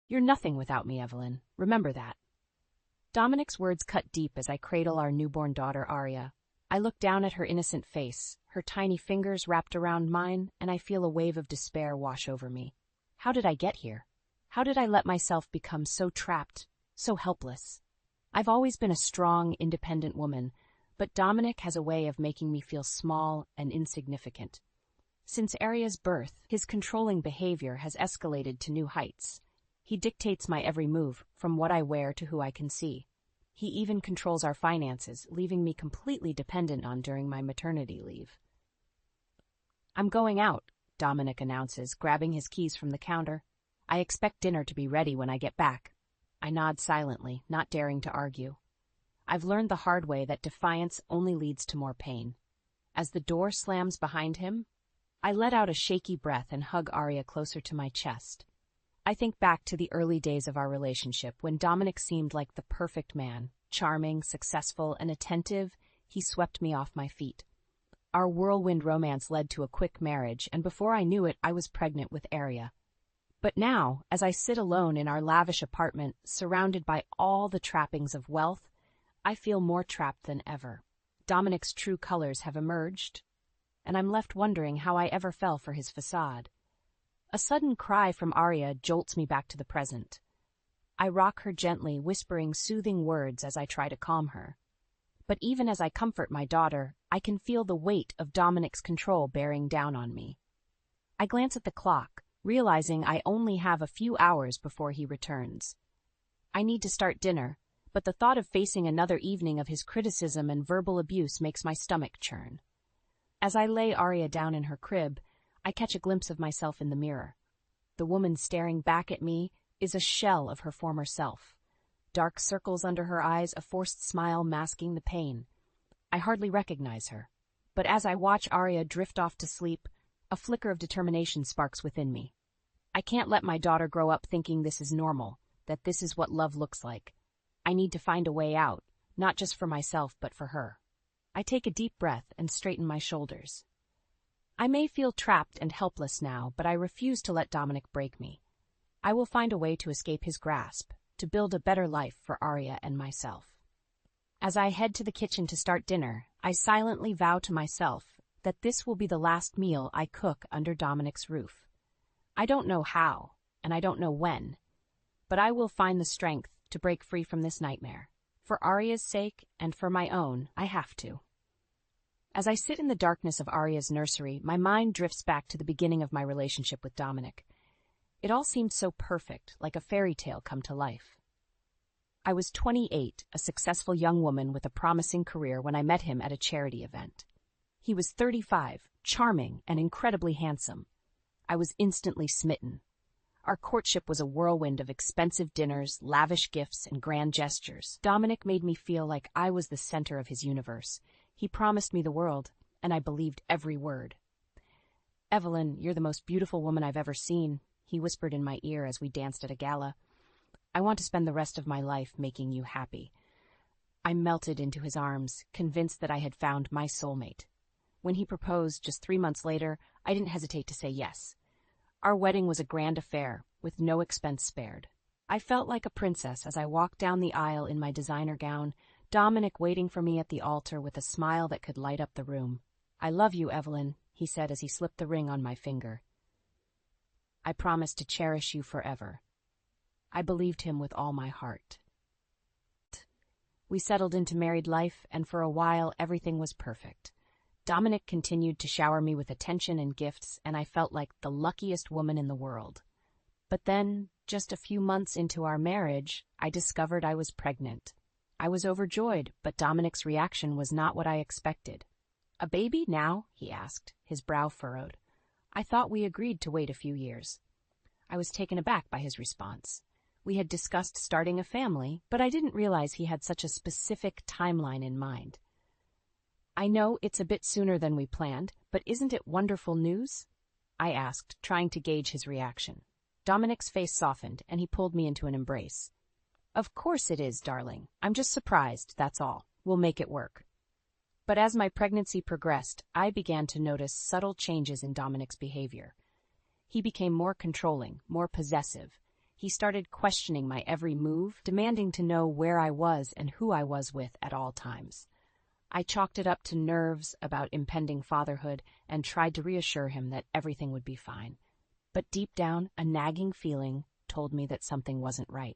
You're nothing without me, Evelyn. Remember that. Dominic's words cut deep as I cradle our newborn daughter, Arya. I look down at her innocent face, her tiny fingers wrapped around mine, and I feel a wave of despair wash over me. How did I get here? How did I let myself become so trapped, so helpless? I've always been a strong, independent woman, but Dominic has a way of making me feel small and insignificant. Since Arya's birth, his controlling behavior has escalated to new heights. He dictates my every move, from what I wear to who I can see. He even controls our finances, leaving me completely dependent on during my maternity leave. I'm going out, Dominic announces, grabbing his keys from the counter. I expect dinner to be ready when I get back. I nod silently, not daring to argue. I've learned the hard way that defiance only leads to more pain. As the door slams behind him, I let out a shaky breath and hug Arya closer to my chest. I think back to the early days of our relationship when Dominic seemed like the perfect man. Charming, successful, and attentive, he swept me off my feet. Our whirlwind romance led to a quick marriage, and before I knew it, I was pregnant with Arya. But now, as I sit alone in our lavish apartment, surrounded by all the trappings of wealth, I feel more trapped than ever. Dominic's true colors have emerged, and I'm left wondering how I ever fell for his facade. A sudden cry from Arya jolts me back to the present. I rock her gently, whispering soothing words as I try to calm her. But even as I comfort my daughter, I can feel the weight of Dominic's control bearing down on me. I glance at the clock, realizing I only have a few hours before he returns. I need to start dinner, but the thought of facing another evening of his criticism and verbal abuse makes my stomach churn. As I lay Arya down in her crib, I catch a glimpse of myself in the mirror. The woman staring back at me is a shell of her former self. Dark circles under her eyes, a forced smile masking the pain. I hardly recognize her, but as I watch Arya drift off to sleep, a flicker of determination sparks within me. I can't let my daughter grow up thinking this is normal, that this is what love looks like. I need to find a way out, not just for myself but for her. I take a deep breath and straighten my shoulders. I may feel trapped and helpless now, but I refuse to let Dominic break me. I will find a way to escape his grasp, to build a better life for Arya and myself. As I head to the kitchen to start dinner, I silently vow to myself that this will be the last meal I cook under Dominic's roof. I don't know how, and I don't know when, but I will find the strength to break free from this nightmare. For Arya's sake and for my own, I have to. As I sit in the darkness of Arya's nursery, my mind drifts back to the beginning of my relationship with Dominic. It all seemed so perfect, like a fairy tale come to life. I was 28, a successful young woman with a promising career when I met him at a charity event. He was 35, charming, and incredibly handsome. I was instantly smitten. Our courtship was a whirlwind of expensive dinners, lavish gifts, and grand gestures. Dominic made me feel like I was the center of his universe. He promised me the world, and I believed every word. "Evelyn, you're the most beautiful woman I've ever seen," he whispered in my ear as we danced at a gala. "I want to spend the rest of my life making you happy." I melted into his arms, convinced that I had found my soulmate. When he proposed just 3 months later, I didn't hesitate to say yes. Our wedding was a grand affair, with no expense spared. I felt like a princess as I walked down the aisle in my designer gown, Dominic waiting for me at the altar with a smile that could light up the room. "I love you, Evelyn," he said as he slipped the ring on my finger. "I promise to cherish you forever." I believed him with all my heart. We settled into married life, and for a while everything was perfect. Dominic continued to shower me with attention and gifts, and I felt like the luckiest woman in the world. But then, just a few months into our marriage, I discovered I was pregnant. I was overjoyed, but Dominic's reaction was not what I expected. "A baby now?" he asked, his brow furrowed. I thought we agreed to wait a few years. I was taken aback by his response. We had discussed starting a family, but I didn't realize he had such a specific timeline in mind. "I know it's a bit sooner than we planned, but isn't it wonderful news?" I asked, trying to gauge his reaction. Dominic's face softened, and he pulled me into an embrace. "Of course it is, darling. I'm just surprised, that's all. We'll make it work." But as my pregnancy progressed, I began to notice subtle changes in Dominic's behavior. He became more controlling, more possessive. He started questioning my every move, demanding to know where I was and who I was with at all times. I chalked it up to nerves about impending fatherhood and tried to reassure him that everything would be fine. But deep down, a nagging feeling told me that something wasn't right.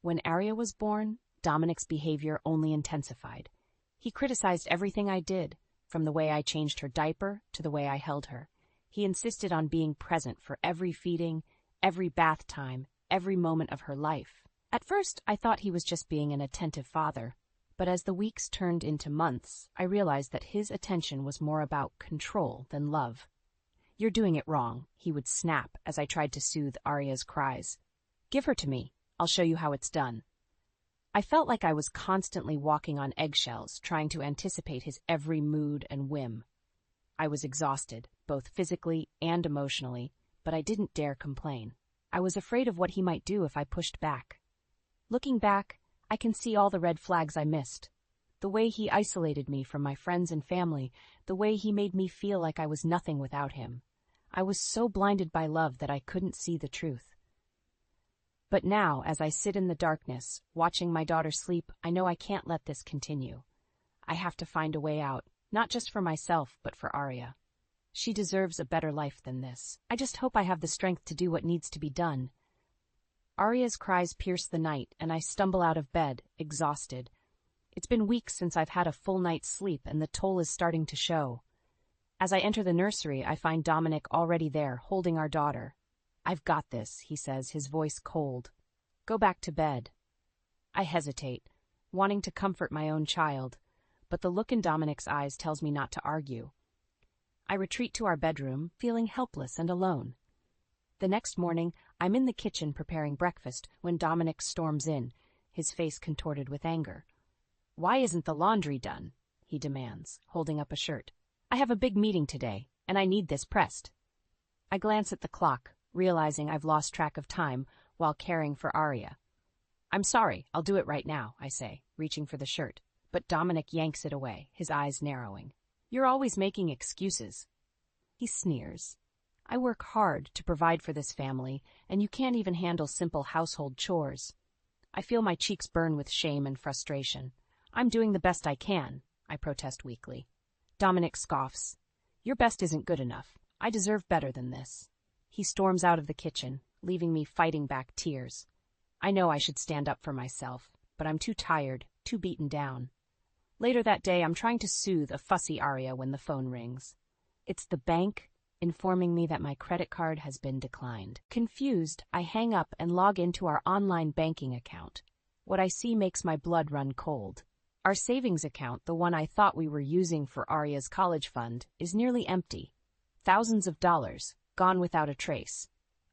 When Arya was born, Dominic's behavior only intensified. He criticized everything I did, from the way I changed her diaper to the way I held her. He insisted on being present for every feeding, every bath time, every moment of her life. At first, I thought he was just being an attentive father, but as the weeks turned into months, I realized that his attention was more about control than love. "You're doing it wrong," he would snap as I tried to soothe Arya's cries. "Give her to me. I'll show you how it's done." I felt like I was constantly walking on eggshells, trying to anticipate his every mood and whim. I was exhausted, both physically and emotionally, but I didn't dare complain. I was afraid of what he might do if I pushed back. Looking back, I can see all the red flags I missed. The way he isolated me from my friends and family, the way he made me feel like I was nothing without him. I was so blinded by love that I couldn't see the truth. But now, as I sit in the darkness, watching my daughter sleep, I know I can't let this continue. I have to find a way out, not just for myself, but for Arya. She deserves a better life than this. I just hope I have the strength to do what needs to be done. Arya's cries pierce the night, and I stumble out of bed, exhausted. It's been weeks since I've had a full night's sleep, and the toll is starting to show. As I enter the nursery, I find Dominic already there, holding our daughter. "I've got this," he says, his voice cold. "Go back to bed." I hesitate, wanting to comfort my own child, but the look in Dominic's eyes tells me not to argue. I retreat to our bedroom, feeling helpless and alone. The next morning, I'm in the kitchen preparing breakfast when Dominic storms in, his face contorted with anger. "Why isn't the laundry done?" he demands, holding up a shirt. "I have a big meeting today, and I need this pressed." I glance at the clock, realizing I've lost track of time while caring for Arya. "I'm sorry, I'll do it right now," I say, reaching for the shirt, but Dominic yanks it away, his eyes narrowing. "You're always making excuses." He sneers. "I work hard to provide for this family, and you can't even handle simple household chores." I feel my cheeks burn with shame and frustration. "I'm doing the best I can," I protest weakly. Dominic scoffs. "Your best isn't good enough. I deserve better than this." He storms out of the kitchen, leaving me fighting back tears. I know I should stand up for myself, but I'm too tired, too beaten down. Later that day, I'm trying to soothe a fussy Arya when the phone rings. It's the bank, informing me that my credit card has been declined. Confused, I hang up and log into our online banking account. What I see makes my blood run cold. Our savings account, the one I thought we were using for Arya's college fund, is nearly empty. Thousands of dollars, gone without a trace.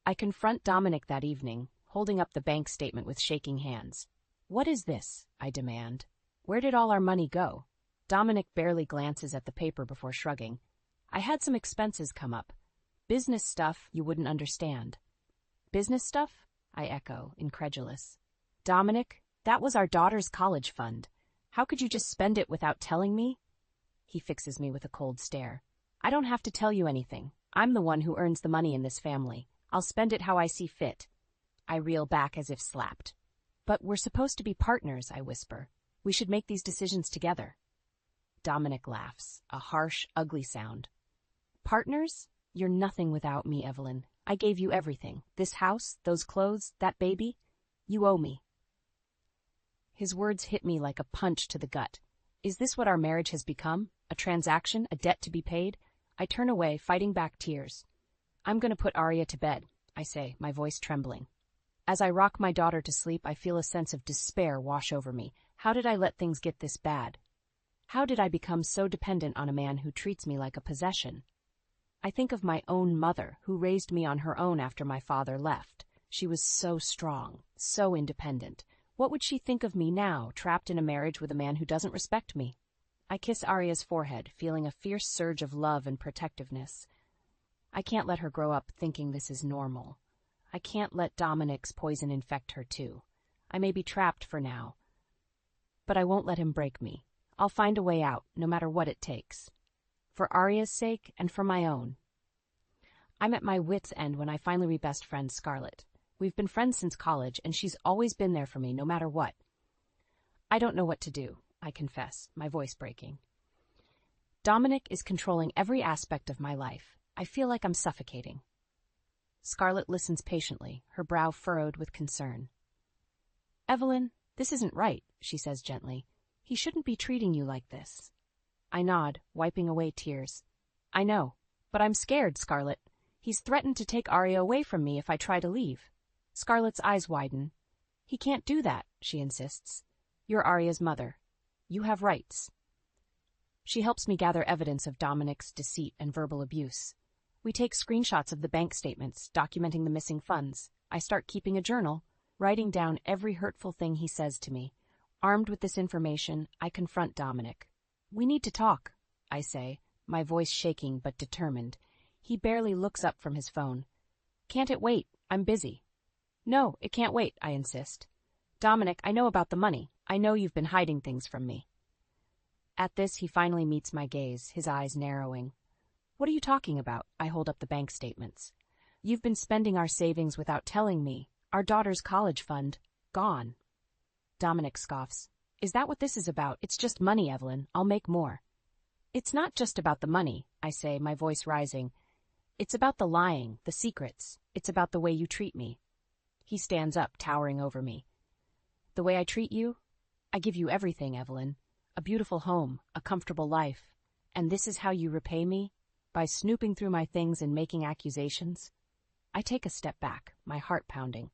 I confront Dominic that evening, holding up the bank statement with shaking hands. "What is this?" I demand. "Where did all our money go?" Dominic barely glances at the paper before shrugging. "I had some expenses come up. Business stuff you wouldn't understand." "Business stuff?" I echo, incredulous. "Dominic, that was our daughter's college fund. How could you just spend it without telling me?" He fixes me with a cold stare. "I don't have to tell you anything. I'm the one who earns the money in this family. I'll spend it how I see fit." I reel back as if slapped. "But we're supposed to be partners," I whisper. "We should make these decisions together." Dominic laughs, a harsh, ugly sound. "Partners? You're nothing without me, Evelyn. I gave you everything. This house, those clothes, that baby. You owe me." His words hit me like a punch to the gut. Is this what our marriage has become? A transaction? A debt to be paid? I turn away, fighting back tears. "I'm going to put Arya to bed," I say, my voice trembling. As I rock my daughter to sleep, I feel a sense of despair wash over me. How did I let things get this bad? How did I become so dependent on a man who treats me like a possession? I think of my own mother, who raised me on her own after my father left. She was so strong, so independent. What would she think of me now, trapped in a marriage with a man who doesn't respect me? I kiss Arya's forehead, feeling a fierce surge of love and protectiveness. I can't let her grow up thinking this is normal. I can't let Dominic's poison infect her too. I may be trapped for now, but I won't let him break me. I'll find a way out, no matter what it takes. For Arya's sake and for my own. I'm at my wit's end when I finally read best friend Scarlett. We've been friends since college, and she's always been there for me, no matter what. I don't know what to do, I confess, my voice breaking. Dominic is controlling every aspect of my life. I feel like I'm suffocating. Scarlett listens patiently, her brow furrowed with concern. Evelyn, this isn't right, she says gently. He shouldn't be treating you like this. I nod, wiping away tears. I know, but I'm scared, Scarlett. He's threatened to take Arya away from me if I try to leave. Scarlett's eyes widen. He can't do that, she insists. You're Arya's mother. You have rights. She helps me gather evidence of Dominic's deceit and verbal abuse. We take screenshots of the bank statements, documenting the missing funds. I start keeping a journal, writing down every hurtful thing he says to me. Armed with this information, I confront Dominic. We need to talk, I say, my voice shaking but determined. He barely looks up from his phone. Can't it wait? I'm busy. No, it can't wait, I insist. Dominic, I know about the money. I know you've been hiding things from me. At this, he finally meets my gaze, his eyes narrowing. What are you talking about? I hold up the bank statements. You've been spending our savings without telling me. Our daughter's college fund. Gone. Dominic scoffs. Is that what this is about? It's just money, Evelyn. I'll make more. It's not just about the money, I say, my voice rising. It's about the lying, the secrets. It's about the way you treat me. He stands up, towering over me. The way I treat you? I give you everything, Evelyn. A beautiful home, a comfortable life. And this is how you repay me? By snooping through my things and making accusations? I take a step back, my heart pounding.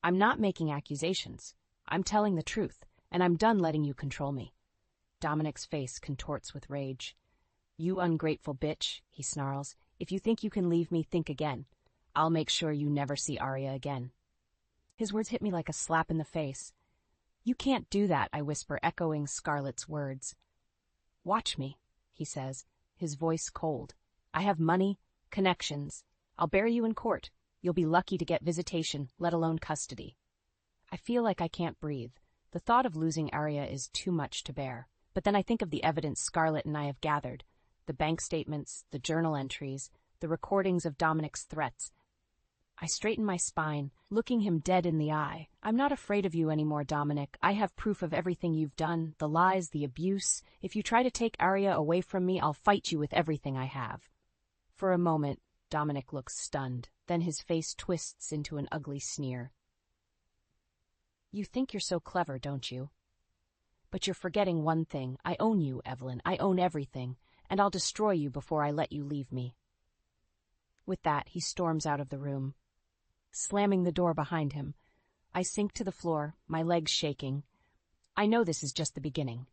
I'm not making accusations. I'm telling the truth, and I'm done letting you control me. Dominic's face contorts with rage. You ungrateful bitch, he snarls. If you think you can leave me, think again. I'll make sure you never see Arya again. His words hit me like a slap in the face. You can't do that, I whisper, echoing Scarlett's words. Watch me, he says, his voice cold. I have money, connections. I'll bear you in court. You'll be lucky to get visitation, let alone custody. I feel like I can't breathe. The thought of losing Arya is too much to bear. But then I think of the evidence Scarlett and I have gathered. The bank statements, the journal entries, the recordings of Dominic's threats. I straighten my spine, looking him dead in the eye. I'm not afraid of you anymore, Dominic. I have proof of everything you've done, the lies, the abuse. If you try to take Arya away from me, I'll fight you with everything I have. For a moment, Dominic looks stunned. Then his face twists into an ugly sneer. You think you're so clever, don't you? But you're forgetting one thing. I own you, Evelyn. I own everything. And I'll destroy you before I let you leave me. With that, he storms out of the room, slamming the door behind him. I sink to the floor, my legs shaking. I know this is just the beginning.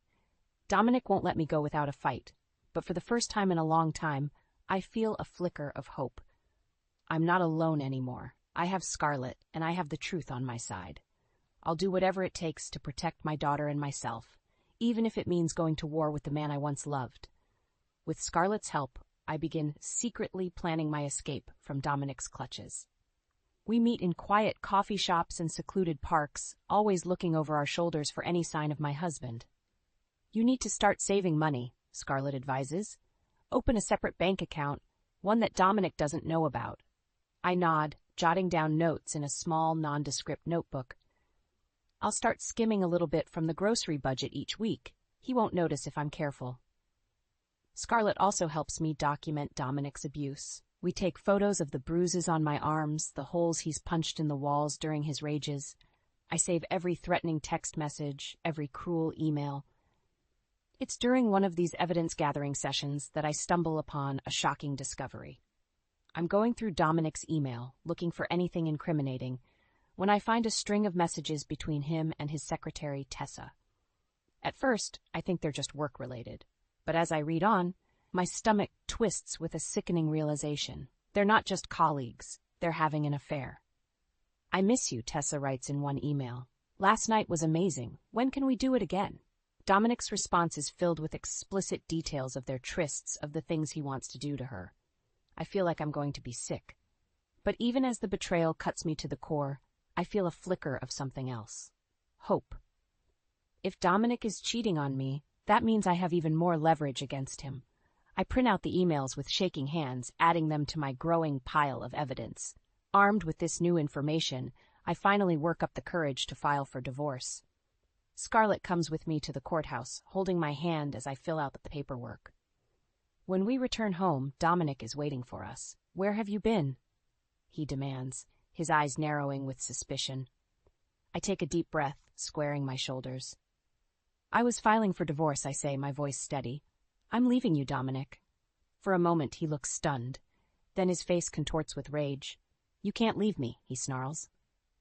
Dominic won't let me go without a fight, but for the first time in a long time, I feel a flicker of hope. I'm not alone anymore. I have Scarlett, and I have the truth on my side. I'll do whatever it takes to protect my daughter and myself, even if it means going to war with the man I once loved. With Scarlett's help, I begin secretly planning my escape from Dominic's clutches. We meet in quiet coffee shops and secluded parks, always looking over our shoulders for any sign of my husband. You need to start saving money, Scarlett advises. Open a separate bank account, one that Dominic doesn't know about. I nod, jotting down notes in a small, nondescript notebook. I'll start skimming a little bit from the grocery budget each week. He won't notice if I'm careful. Scarlett also helps me document Dominic's abuse. We take photos of the bruises on my arms, the holes he's punched in the walls during his rages. I save every threatening text message, every cruel email. It's during one of these evidence-gathering sessions that I stumble upon a shocking discovery. I'm going through Dominic's email, looking for anything incriminating, when I find a string of messages between him and his secretary, Tessa. At first, I think they're just work-related, but as I read on, my stomach twists with a sickening realization. They're not just colleagues, they're having an affair. I miss you, Tessa writes in one email. Last night was amazing. When can we do it again? Dominic's response is filled with explicit details of their trysts, of the things he wants to do to her. I feel like I'm going to be sick. But even as the betrayal cuts me to the core, I feel a flicker of something else. Hope. If Dominic is cheating on me, that means I have even more leverage against him. I print out the emails with shaking hands, adding them to my growing pile of evidence. Armed with this new information, I finally work up the courage to file for divorce. Scarlett comes with me to the courthouse, holding my hand as I fill out the paperwork. When we return home, Dominic is waiting for us. "Where have you been?" he demands, his eyes narrowing with suspicion. I take a deep breath, squaring my shoulders. "I was filing for divorce," I say, my voice steady. "I'm leaving you, Dominic." For a moment he looks stunned. Then his face contorts with rage. "You can't leave me," he snarls.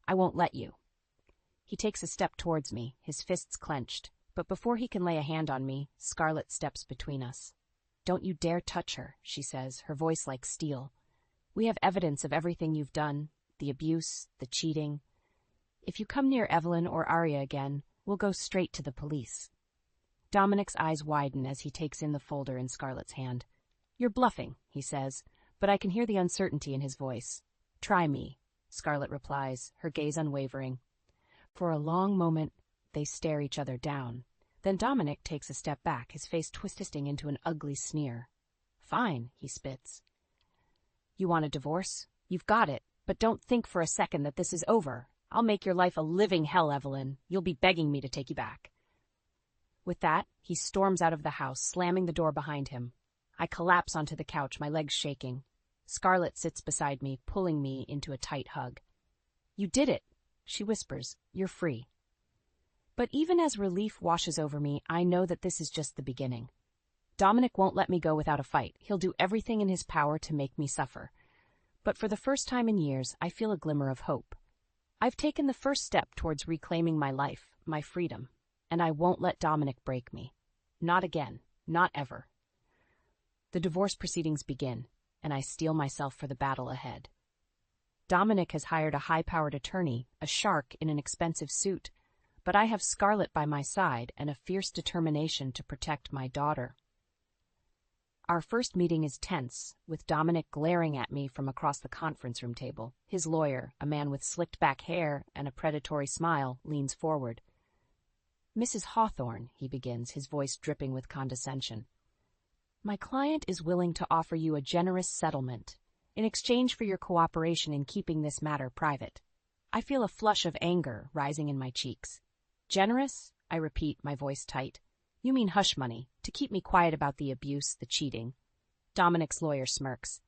"I won't let you." He takes a step towards me, his fists clenched, but before he can lay a hand on me, Scarlett steps between us. "Don't you dare touch her," she says, her voice like steel. "We have evidence of everything you've done, the abuse, the cheating. If you come near Evelyn or Arya again, we'll go straight to the police." Dominic's eyes widen as he takes in the folder in Scarlett's hand. "You're bluffing," he says, but I can hear the uncertainty in his voice. "Try me," Scarlett replies, her gaze unwavering. For a long moment, they stare each other down. Then Dominic takes a step back, his face twisting into an ugly sneer. "Fine," he spits. "You want a divorce? You've got it, but don't think for a second that this is over. I'll make your life a living hell, Evelyn. You'll be begging me to take you back." With that, he storms out of the house, slamming the door behind him. I collapse onto the couch, my legs shaking. Scarlett sits beside me, pulling me into a tight hug. "You did it," she whispers. "You're free." But even as relief washes over me, I know that this is just the beginning. Dominic won't let me go without a fight. He'll do everything in his power to make me suffer. But for the first time in years, I feel a glimmer of hope. I've taken the first step towards reclaiming my life, my freedom, and I won't let Dominic break me. Not again. Not ever. The divorce proceedings begin, and I steel myself for the battle ahead. Dominic has hired a high-powered attorney, a shark in an expensive suit, but I have Scarlett by my side and a fierce determination to protect my daughter. Our first meeting is tense, with Dominic glaring at me from across the conference room table. His lawyer, a man with slicked-back hair and a predatory smile, leans forward. "Mrs. Hawthorne," he begins, his voice dripping with condescension. "My client is willing to offer you a generous settlement in exchange for your cooperation in keeping this matter private." I feel a flush of anger rising in my cheeks. "Generous?" I repeat, my voice tight. "You mean hush money, to keep me quiet about the abuse, the cheating." Dominic's lawyer smirks.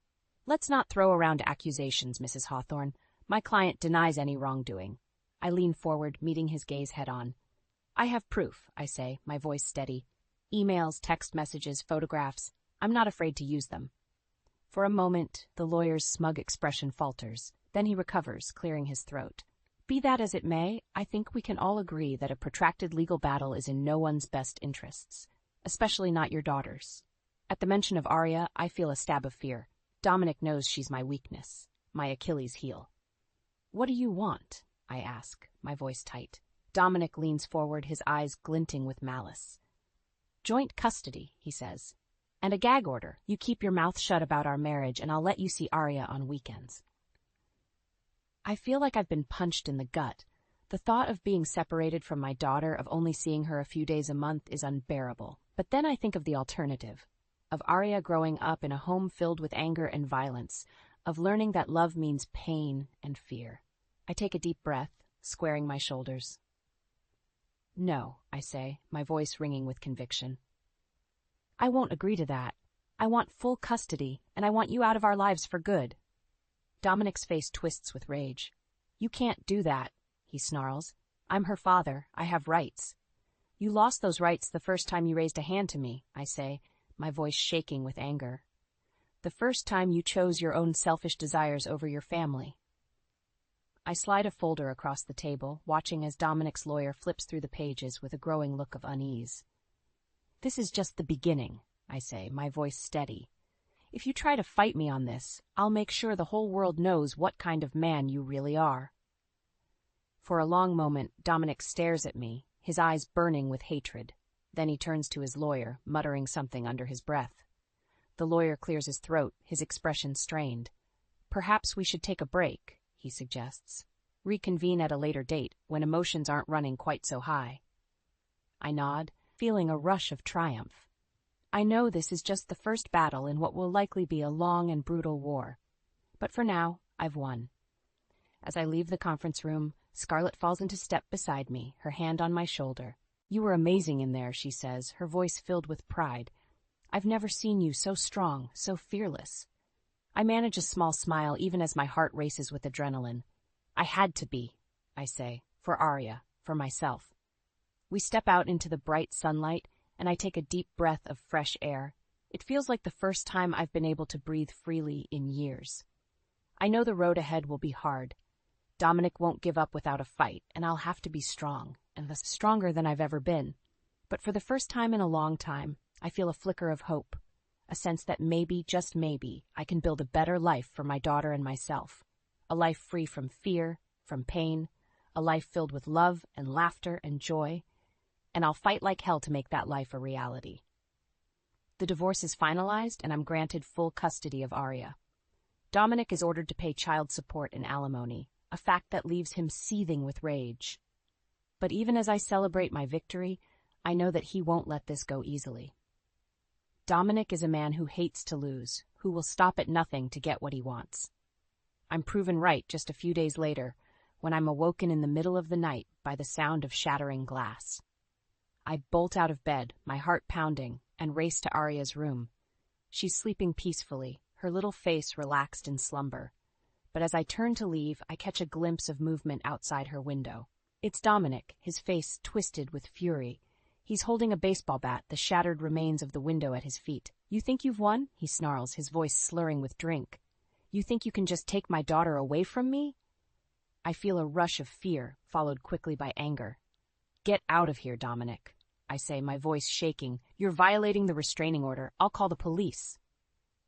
"Let's not throw around accusations, Mrs. Hawthorne. My client denies any wrongdoing." I lean forward, meeting his gaze head-on. "I have proof," I say, my voice steady. "Emails, text messages, photographs. I'm not afraid to use them." For a moment, the lawyer's smug expression falters. Then he recovers, clearing his throat. "Be that as it may, I think we can all agree that a protracted legal battle is in no one's best interests, especially not your daughter's." At the mention of Arya, I feel a stab of fear. Dominic knows she's my weakness, my Achilles heel. "What do you want?" I ask, my voice tight. Dominic leans forward, his eyes glinting with malice. "Joint custody," he says. "And a gag order. You keep your mouth shut about our marriage, and I'll let you see Arya on weekends." I feel like I've been punched in the gut. The thought of being separated from my daughter, of only seeing her a few days a month, is unbearable. But then I think of the alternative, of Arya growing up in a home filled with anger and violence, of learning that love means pain and fear. I take a deep breath, squaring my shoulders. "No," I say, my voice ringing with conviction. "I won't agree to that. I want full custody, and I want you out of our lives for good." Dominic's face twists with rage. "You can't do that," he snarls. "I'm her father. I have rights." "You lost those rights the first time you raised a hand to me," I say, my voice shaking with anger. "The first time you chose your own selfish desires over your family." I slide a folder across the table, watching as Dominic's lawyer flips through the pages with a growing look of unease. "This is just the beginning," I say, my voice steady. "If you try to fight me on this, I'll make sure the whole world knows what kind of man you really are." For a long moment, Dominic stares at me, his eyes burning with hatred. Then he turns to his lawyer, muttering something under his breath. The lawyer clears his throat, his expression strained. "Perhaps we should take a break," he suggests. "Reconvene at a later date, when emotions aren't running quite so high." I nod, feeling a rush of triumph. I know this is just the first battle in what will likely be a long and brutal war. But for now, I've won. As I leave the conference room, Scarlett falls into step beside me, her hand on my shoulder. "You were amazing in there," she says, her voice filled with pride. "I've never seen you so strong, so fearless." I manage a small smile even as my heart races with adrenaline. "I had to be," I say, "for Arya, for myself." We step out into the bright sunlight, and I take a deep breath of fresh air. It feels like the first time I've been able to breathe freely in years. I know the road ahead will be hard. Dominic won't give up without a fight, and I'll have to be strong, and stronger than I've ever been. But for the first time in a long time, I feel a flicker of hope, a sense that maybe, just maybe, I can build a better life for my daughter and myself. A life free from fear, from pain, a life filled with love and laughter and joy. And I'll fight like hell to make that life a reality. The divorce is finalized, and I'm granted full custody of Arya. Dominic is ordered to pay child support and alimony, a fact that leaves him seething with rage. But even as I celebrate my victory, I know that he won't let this go easily. Dominic is a man who hates to lose, who will stop at nothing to get what he wants. I'm proven right just a few days later, when I'm awoken in the middle of the night by the sound of shattering glass. I bolt out of bed, my heart pounding, and race to Arya's room. She's sleeping peacefully, her little face relaxed in slumber. But as I turn to leave, I catch a glimpse of movement outside her window. It's Dominic, his face twisted with fury. He's holding a baseball bat, the shattered remains of the window at his feet. "You think you've won?" he snarls, his voice slurring with drink. "You think you can just take my daughter away from me?" I feel a rush of fear, followed quickly by anger. "Get out of here, Dominic," I say, my voice shaking. "You're violating the restraining order. I'll call the police."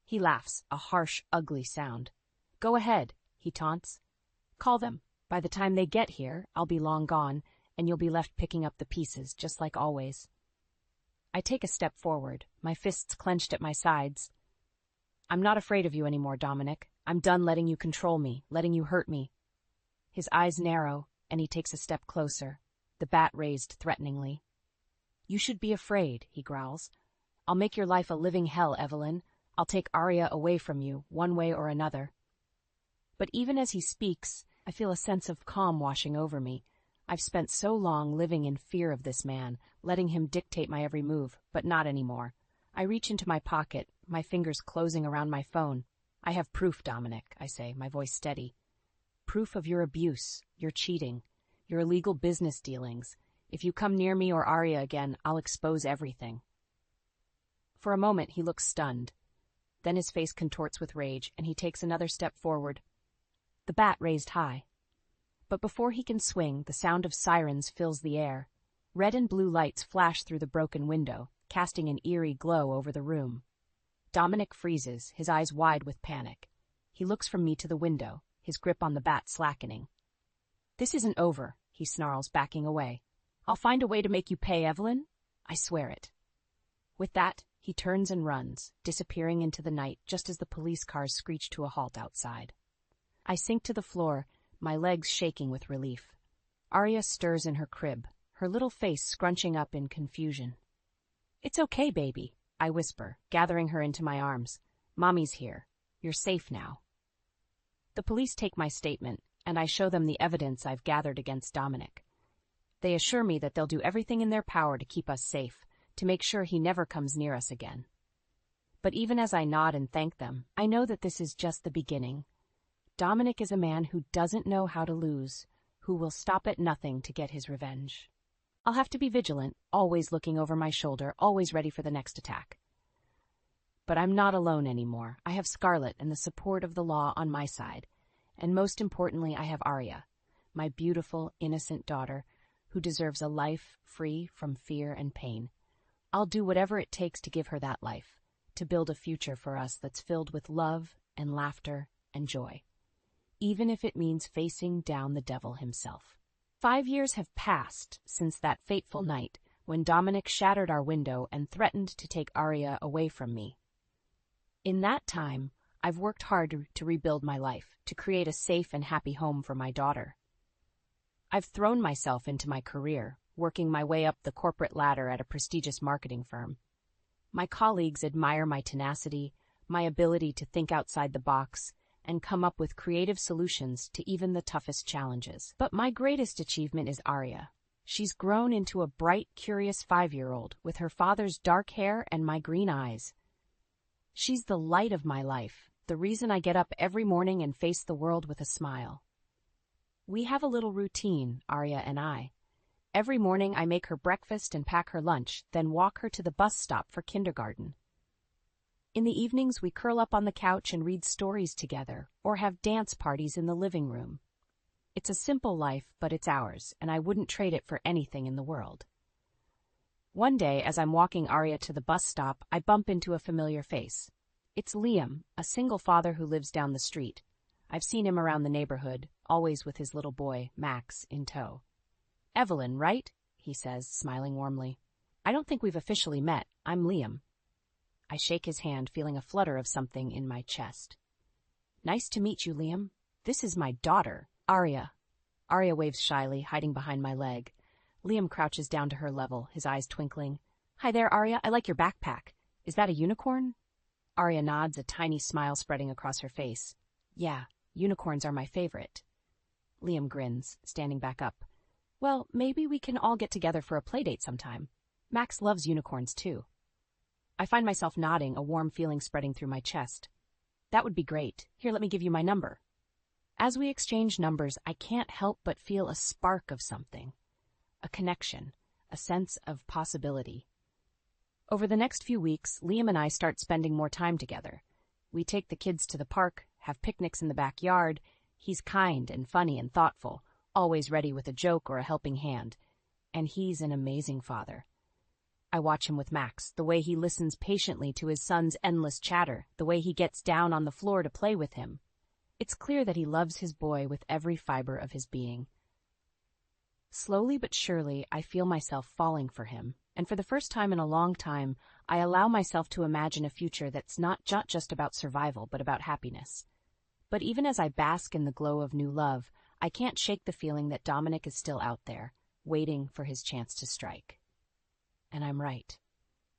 He laughs, a harsh, ugly sound. "Go ahead," he taunts. "Call them. By the time they get here, I'll be long gone, and you'll be left picking up the pieces, just like always." I take a step forward, my fists clenched at my sides. "I'm not afraid of you anymore, Dominic. I'm done letting you control me, letting you hurt me." His eyes narrow, and he takes a step closer, the bat raised threateningly. "You should be afraid," he growls. "I'll make your life a living hell, Evelyn. I'll take Arya away from you, one way or another." But even as he speaks, I feel a sense of calm washing over me. I've spent so long living in fear of this man, letting him dictate my every move, but not anymore. I reach into my pocket, my fingers closing around my phone. "I have proof, Dominic," I say, my voice steady. "Proof of your abuse, your cheating, your illegal business dealings. If you come near me or Arya again, I'll expose everything." For a moment, he looks stunned. Then his face contorts with rage, and he takes another step forward, the bat raised high. But before he can swing, the sound of sirens fills the air. Red and blue lights flash through the broken window, casting an eerie glow over the room. Dominic freezes, his eyes wide with panic. He looks from me to the window, his grip on the bat slackening. "This isn't over," he snarls, backing away. "I'll find a way to make you pay, Evelyn. I swear it." With that, he turns and runs, disappearing into the night just as the police cars screech to a halt outside. I sink to the floor, my legs shaking with relief. Arya stirs in her crib, her little face scrunching up in confusion. "It's okay, baby," I whisper, gathering her into my arms. "Mommy's here. You're safe now." The police take my statement, and I show them the evidence I've gathered against Dominic. They assure me that they'll do everything in their power to keep us safe, to make sure he never comes near us again. But even as I nod and thank them, I know that this is just the beginning. Dominic is a man who doesn't know how to lose, who will stop at nothing to get his revenge. I'll have to be vigilant, always looking over my shoulder, always ready for the next attack. But I'm not alone anymore. I have Scarlett and the support of the law on my side. And most importantly, I have Arya, my beautiful, innocent daughter, who deserves a life free from fear and pain. I'll do whatever it takes to give her that life, to build a future for us that's filled with love and laughter and joy, even if it means facing down the devil himself. 5 years have passed since that fateful night when Dominic shattered our window and threatened to take Arya away from me. In that time, I've worked hard to rebuild my life, to create a safe and happy home for my daughter. I've thrown myself into my career, working my way up the corporate ladder at a prestigious marketing firm. My colleagues admire my tenacity, my ability to think outside the box, and come up with creative solutions to even the toughest challenges. But my greatest achievement is Arya. She's grown into a bright, curious 5-year-old with her father's dark hair and my green eyes. She's the light of my life, the reason I get up every morning and face the world with a smile. We have a little routine, Arya and I. Every morning I make her breakfast and pack her lunch, then walk her to the bus stop for kindergarten. In the evenings we curl up on the couch and read stories together, or have dance parties in the living room. It's a simple life, but it's ours, and I wouldn't trade it for anything in the world. One day, as I'm walking Arya to the bus stop, I bump into a familiar face. It's Liam, a single father who lives down the street. I've seen him around the neighborhood, always with his little boy, Max, in tow. "Evelyn, right?" he says, smiling warmly. "I don't think we've officially met. I'm Liam." I shake his hand, feeling a flutter of something in my chest. "Nice to meet you, Liam. This is my daughter, Arya." Arya waves shyly, hiding behind my leg. Liam crouches down to her level, his eyes twinkling. "Hi there, Arya. I like your backpack. Is that a unicorn?" Arya nods, a tiny smile spreading across her face. "Yeah, unicorns are my favorite." Liam grins, standing back up. "Well, maybe we can all get together for a playdate sometime. Max loves unicorns, too." I find myself nodding, a warm feeling spreading through my chest. "That would be great. Here, let me give you my number." As we exchange numbers, I can't help but feel a spark of something. A connection, a sense of possibility. Over the next few weeks, Liam and I start spending more time together. We take the kids to the park, have picnics in the backyard. He's kind and funny and thoughtful, always ready with a joke or a helping hand. And he's an amazing father. I watch him with Max, the way he listens patiently to his son's endless chatter, the way he gets down on the floor to play with him. It's clear that he loves his boy with every fiber of his being. Slowly but surely, I feel myself falling for him, and for the first time in a long time, I allow myself to imagine a future that's not just about survival, but about happiness. But even as I bask in the glow of new love, I can't shake the feeling that Dominic is still out there, waiting for his chance to strike. And I'm right.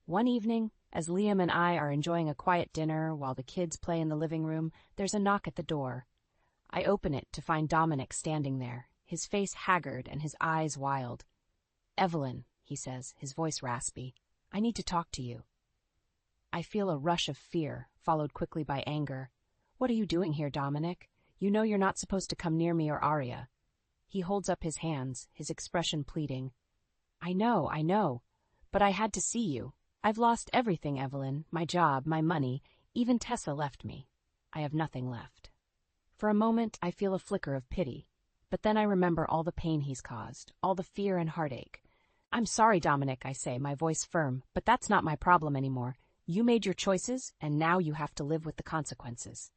One evening, as Liam and I are enjoying a quiet dinner while the kids play in the living room, there's a knock at the door. I open it to find Dominic standing there, his face haggard and his eyes wild. "Evelyn," he says, his voice raspy, "I need to talk to you." I feel a rush of fear, followed quickly by anger. "What are you doing here, Dominic? You know you're not supposed to come near me or Arya." He holds up his hands, his expression pleading. I know, but I had to see you. I've lost everything, Evelyn, my job, my money, even Tessa left me. I have nothing left." For a moment, I feel a flicker of pity, but then I remember all the pain he's caused, all the fear and heartache. "I'm sorry, Dominic," I say, my voice firm, "but that's not my problem anymore. You made your choices, and now you have to live with the consequences."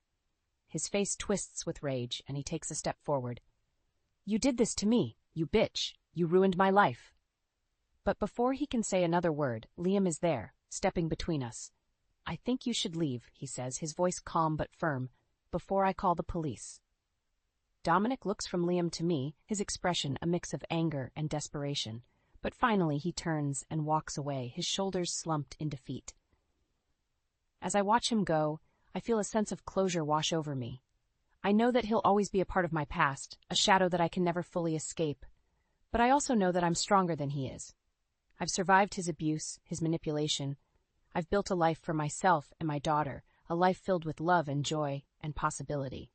His face twists with rage, and he takes a step forward. "You did this to me, you bitch. You ruined my life." But before he can say another word, Liam is there, stepping between us. "I think you should leave," he says, his voice calm but firm, "before I call the police." Dominic looks from Liam to me, his expression a mix of anger and desperation. But finally he turns and walks away, his shoulders slumped in defeat. As I watch him go, I feel a sense of closure wash over me. I know that he'll always be a part of my past, a shadow that I can never fully escape. But I also know that I'm stronger than he is. I've survived his abuse, his manipulation. I've built a life for myself and my daughter, a life filled with love and joy and possibility.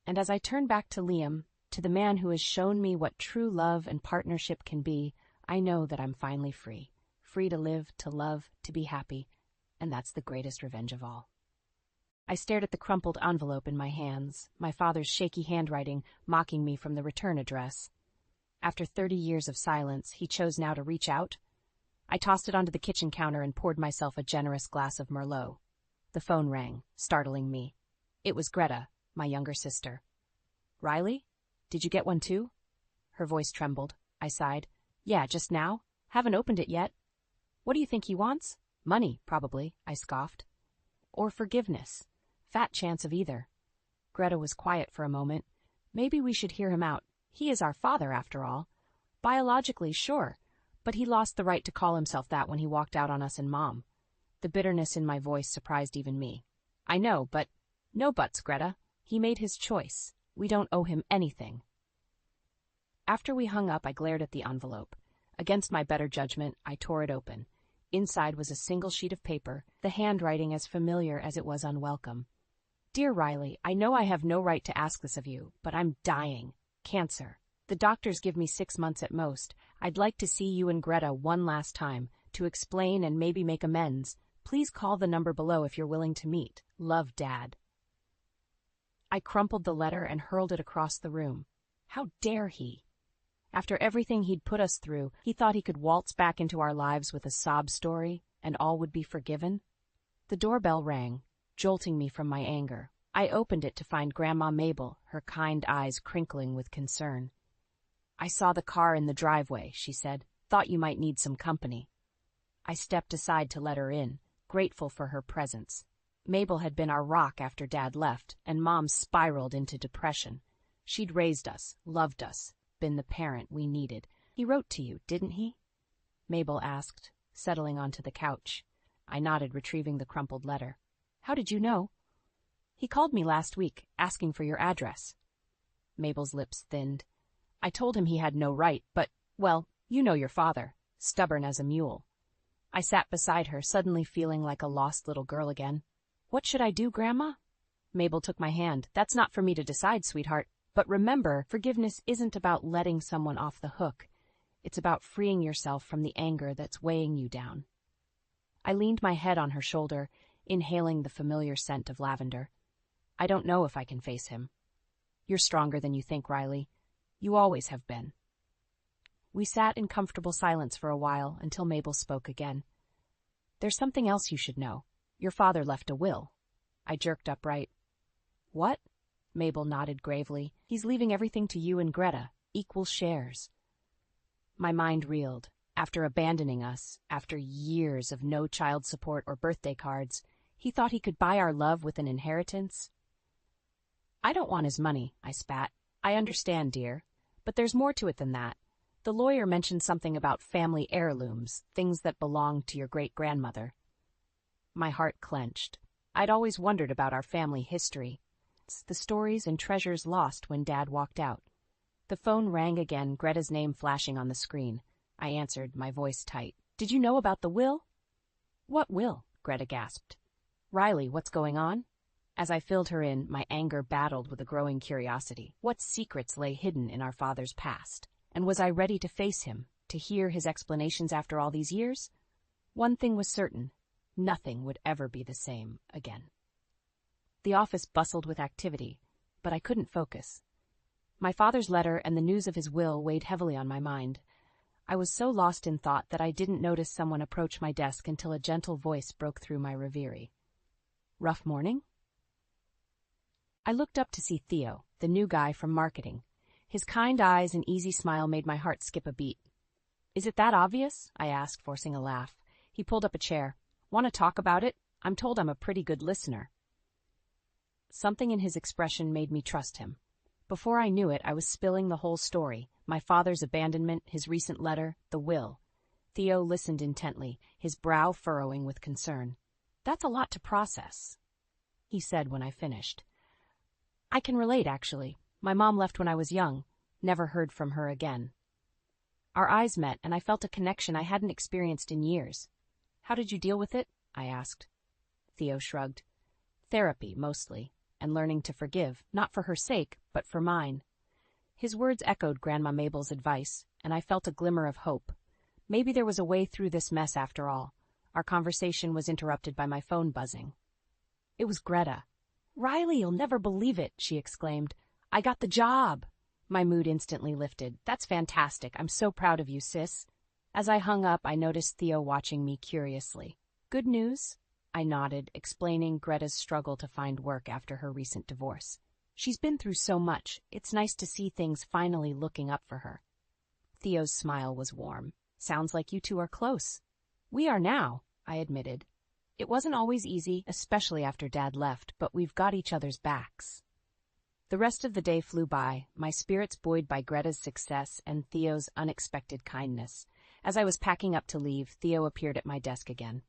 And as I turn back to Liam, to the man who has shown me what true love and partnership can be, I know that I'm finally free. Free to live, to love, to be happy. And that's the greatest revenge of all. I stared at the crumpled envelope in my hands, my father's shaky handwriting mocking me from the return address. After 30 years of silence, he chose now to reach out. I tossed it onto the kitchen counter and poured myself a generous glass of Merlot. The phone rang, startling me. It was Greta, my younger sister. "Riley? Did you get one too?" Her voice trembled. I sighed. "Yeah, just now. Haven't opened it yet." "What do you think he wants?" "Money, probably," I scoffed. "Or forgiveness. Fat chance of either." Greta was quiet for a moment. "Maybe we should hear him out. He is our father, after all. Biologically, sure, but he lost the right to call himself that when he walked out on us and Mom." The bitterness in my voice surprised even me. "I know, but..." "No buts, Greta. He made his choice. We don't owe him anything. After we hung up, I glared at the envelope. Against my better judgment, I tore it open. Inside was a single sheet of paper, the handwriting as familiar as it was unwelcome. Dear Riley, I know I have no right to ask this of you, but I'm dying. Cancer. The doctors give me 6 months at most. I'd like to see you and Greta one last time, to explain and maybe make amends. Please call the number below if you're willing to meet. Love, Dad. I crumpled the letter and hurled it across the room. How dare he? After everything he'd put us through, he thought he could waltz back into our lives with a sob story, and all would be forgiven? The doorbell rang, jolting me from my anger. I opened it to find Grandma Mabel, her kind eyes crinkling with concern. I saw the car in the driveway, she said. Thought you might need some company. I stepped aside to let her in, grateful for her presence. Mabel had been our rock after Dad left, and Mom spiraled into depression. She'd raised us, loved us, been the parent we needed. He wrote to you, didn't he? Mabel asked, settling onto the couch. I nodded, retrieving the crumpled letter. How did you know? He called me last week, asking for your address. Mabel's lips thinned. I told him he had no right, but, well, you know your father, stubborn as a mule. I sat beside her, suddenly feeling like a lost little girl again. What should I do, Grandma? Mabel took my hand. That's not for me to decide, sweetheart. But remember, forgiveness isn't about letting someone off the hook. It's about freeing yourself from the anger that's weighing you down. I leaned my head on her shoulder, inhaling the familiar scent of lavender. I don't know if I can face him. You're stronger than you think, Riley. You always have been. We sat in comfortable silence for a while until Mabel spoke again. There's something else you should know. Your father left a will. I jerked upright. What? Mabel nodded gravely. He's leaving everything to you and Greta, equal shares. My mind reeled. After abandoning us, after years of no child support or birthday cards, he thought he could buy our love with an inheritance? I don't want his money, I spat. I understand, dear. But there's more to it than that. The lawyer mentioned something about family heirlooms, things that belonged to your great-grandmother. My heart clenched. I'd always wondered about our family history. The stories and treasures lost when Dad walked out. The phone rang again, Greta's name flashing on the screen. I answered, my voice tight. Did you know about the will? What will? Greta gasped. Riley, what's going on? As I filled her in, my anger battled with a growing curiosity. What secrets lay hidden in our father's past? And was I ready to face him, to hear his explanations after all these years? One thing was certain. Nothing would ever be the same again. The office bustled with activity, but I couldn't focus. My father's letter and the news of his will weighed heavily on my mind. I was so lost in thought that I didn't notice someone approach my desk until a gentle voice broke through my reverie. Rough morning? I looked up to see Theo, the new guy from marketing. His kind eyes and easy smile made my heart skip a beat. Is it that obvious? I asked, forcing a laugh. He pulled up a chair. Want to talk about it? I'm told I'm a pretty good listener. Something in his expression made me trust him. Before I knew it, I was spilling the whole story, my father's abandonment, his recent letter, the will. Theo listened intently, his brow furrowing with concern. That's a lot to process, he said when I finished. I can relate, actually. My mom left when I was young, never heard from her again. Our eyes met, and I felt a connection I hadn't experienced in years. How did you deal with it? I asked. Theo shrugged. Therapy, mostly, and learning to forgive, not for her sake, but for mine. His words echoed Grandma Mabel's advice, and I felt a glimmer of hope. Maybe there was a way through this mess after all. Our conversation was interrupted by my phone buzzing. It was Greta. Riley, you'll never believe it, she exclaimed. I got the job. My mood instantly lifted. That's fantastic. I'm so proud of you, sis. As I hung up, I noticed Theo watching me curiously. Good news? I nodded, explaining Greta's struggle to find work after her recent divorce. She's been through so much. It's nice to see things finally looking up for her. Theo's smile was warm. Sounds like you two are close. We are now, I admitted. It wasn't always easy, especially after Dad left, but we've got each other's backs. The rest of the day flew by, my spirits buoyed by Greta's success and Theo's unexpected kindness. As I was packing up to leave, Theo appeared at my desk again.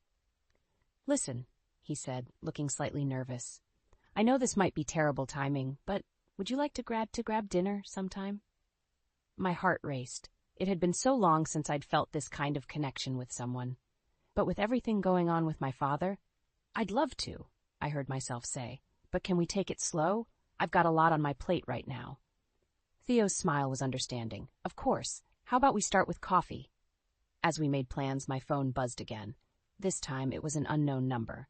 Listen, he said, looking slightly nervous. I know this might be terrible timing, but would you like to grab dinner sometime? My heart raced. It had been so long since I'd felt this kind of connection with someone. But with everything going on with my father, I'd love to, I heard myself say. But can we take it slow? I've got a lot on my plate right now. Theo's smile was understanding. Of course. How about we start with coffee? As we made plans, my phone buzzed again. This time it was an unknown number.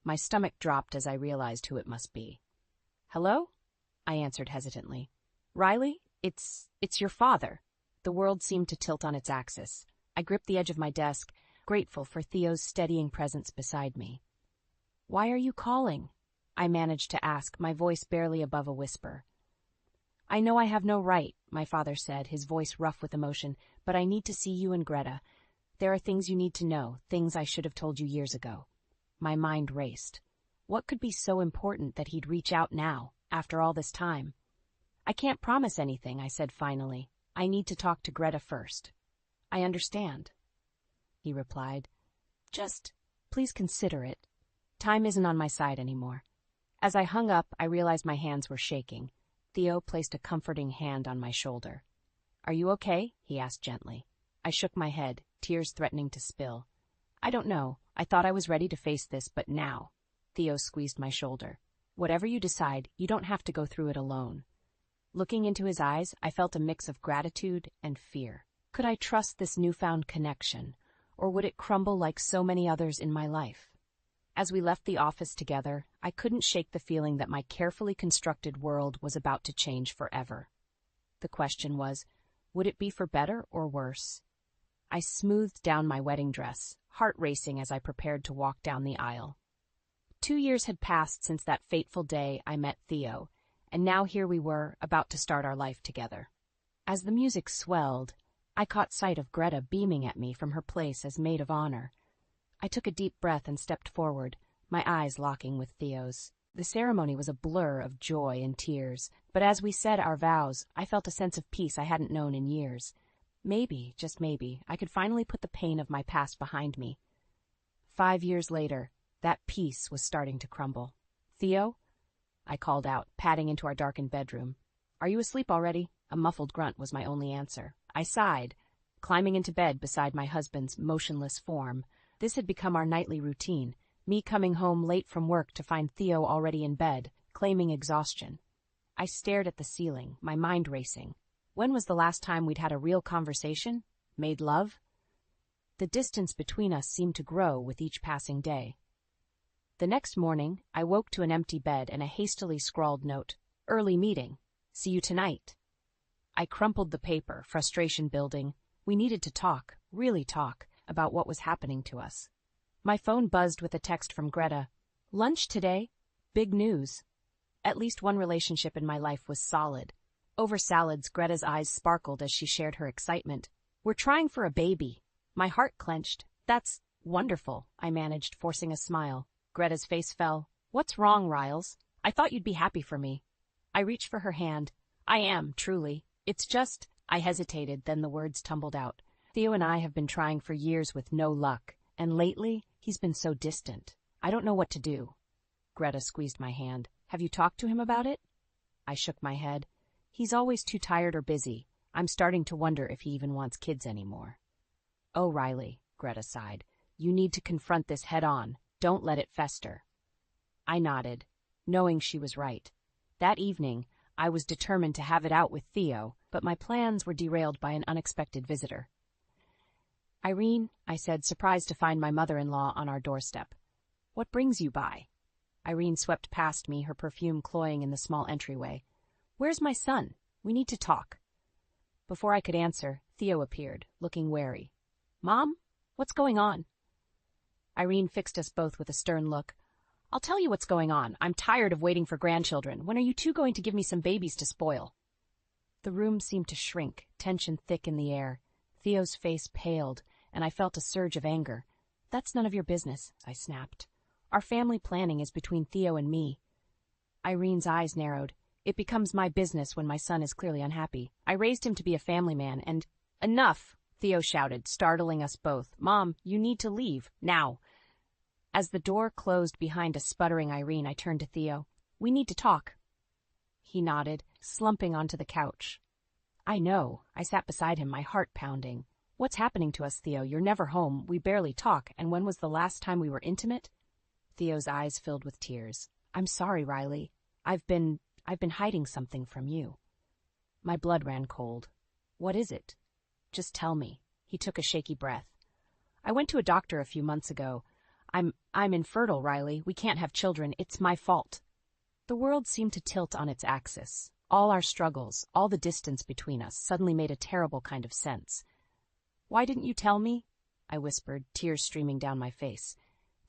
My stomach dropped as I realized who it must be. Hello? I answered hesitantly. Riley, it's your father. The world seemed to tilt on its axis. I gripped the edge of my desk, grateful for Theo's steadying presence beside me. Why are you calling? I managed to ask, my voice barely above a whisper. I know I have no right, my father said, his voice rough with emotion, but I need to see you and Greta. There are things you need to know, things I should have told you years ago. My mind raced. What could be so important that he'd reach out now, after all this time? I can't promise anything, I said finally. I need to talk to Greta first. I understand, he replied. Just, please consider it. Time isn't on my side anymore. As I hung up, I realized my hands were shaking. Theo placed a comforting hand on my shoulder. Are you okay? He asked gently. I shook my head, tears threatening to spill. I don't know. I thought I was ready to face this, but now. Theo squeezed my shoulder. Whatever you decide, you don't have to go through it alone. Looking into his eyes, I felt a mix of gratitude and fear. Could I trust this newfound connection, or would it crumble like so many others in my life? As we left the office together, I couldn't shake the feeling that my carefully constructed world was about to change forever. The question was, would it be for better or worse? I smoothed down my wedding dress, heart racing as I prepared to walk down the aisle. 2 years had passed since that fateful day I met Theo, and now here we were, about to start our life together. As the music swelled, I caught sight of Greta beaming at me from her place as maid of honor. I took a deep breath and stepped forward, my eyes locking with Theo's. The ceremony was a blur of joy and tears, but as we said our vows, I felt a sense of peace I hadn't known in years. Maybe, just maybe, I could finally put the pain of my past behind me. 5 years later, that peace was starting to crumble. Theo? I called out, padding into our darkened bedroom. Are you asleep already? A muffled grunt was my only answer. I sighed, climbing into bed beside my husband's motionless form. This had become our nightly routine, me coming home late from work to find Theo already in bed, claiming exhaustion. I stared at the ceiling, my mind racing. When was the last time we'd had a real conversation? Made love? The distance between us seemed to grow with each passing day. The next morning, I woke to an empty bed and a hastily scrawled note. Early meeting. See you tonight. I crumpled the paper, frustration building. We needed to talk, really talk, about what was happening to us. My phone buzzed with a text from Greta. Lunch today? Big news. At least one relationship in my life was solid. Over salads, Greta's eyes sparkled as she shared her excitement. We're trying for a baby. My heart clenched. That's wonderful, I managed, forcing a smile. Greta's face fell. What's wrong, Riles? I thought you'd be happy for me. I reached for her hand. I am, truly. It's just... I hesitated, then the words tumbled out. Theo and I have been trying for years with no luck, and lately, he's been so distant. I don't know what to do. Greta squeezed my hand. Have you talked to him about it? I shook my head. He's always too tired or busy. I'm starting to wonder if he even wants kids anymore. Oh, Riley, Greta sighed. You need to confront this head on. Don't let it fester. I nodded, knowing she was right. That evening, I was determined to have it out with Theo, but my plans were derailed by an unexpected visitor. Irene, I said, surprised to find my mother-in-law on our doorstep. What brings you by? Irene swept past me, her perfume cloying in the small entryway. Where's my son? We need to talk. Before I could answer, Theo appeared, looking wary. Mom? What's going on? Irene fixed us both with a stern look. I'll tell you what's going on. I'm tired of waiting for grandchildren. When are you two going to give me some babies to spoil? The room seemed to shrink, tension thick in the air. Theo's face paled, and I felt a surge of anger. That's none of your business, I snapped. Our family planning is between Theo and me. Irene's eyes narrowed. It becomes my business when my son is clearly unhappy. I raised him to be a family man, and... Enough, Theo shouted, startling us both. Mom, you need to leave, now. As the door closed behind a sputtering Irene, I turned to Theo. We need to talk. He nodded, slumping onto the couch. I know. I sat beside him, my heart pounding. What's happening to us, Theo? You're never home. We barely talk. And when was the last time we were intimate? Theo's eyes filled with tears. I'm sorry, Riley. I've been hiding something from you. My blood ran cold. What is it? Just tell me. He took a shaky breath. I went to a doctor a few months ago. I'm infertile, Riley. We can't have children. It's my fault. The world seemed to tilt on its axis. All our struggles, all the distance between us, suddenly made a terrible kind of sense. Why didn't you tell me? I whispered, tears streaming down my face.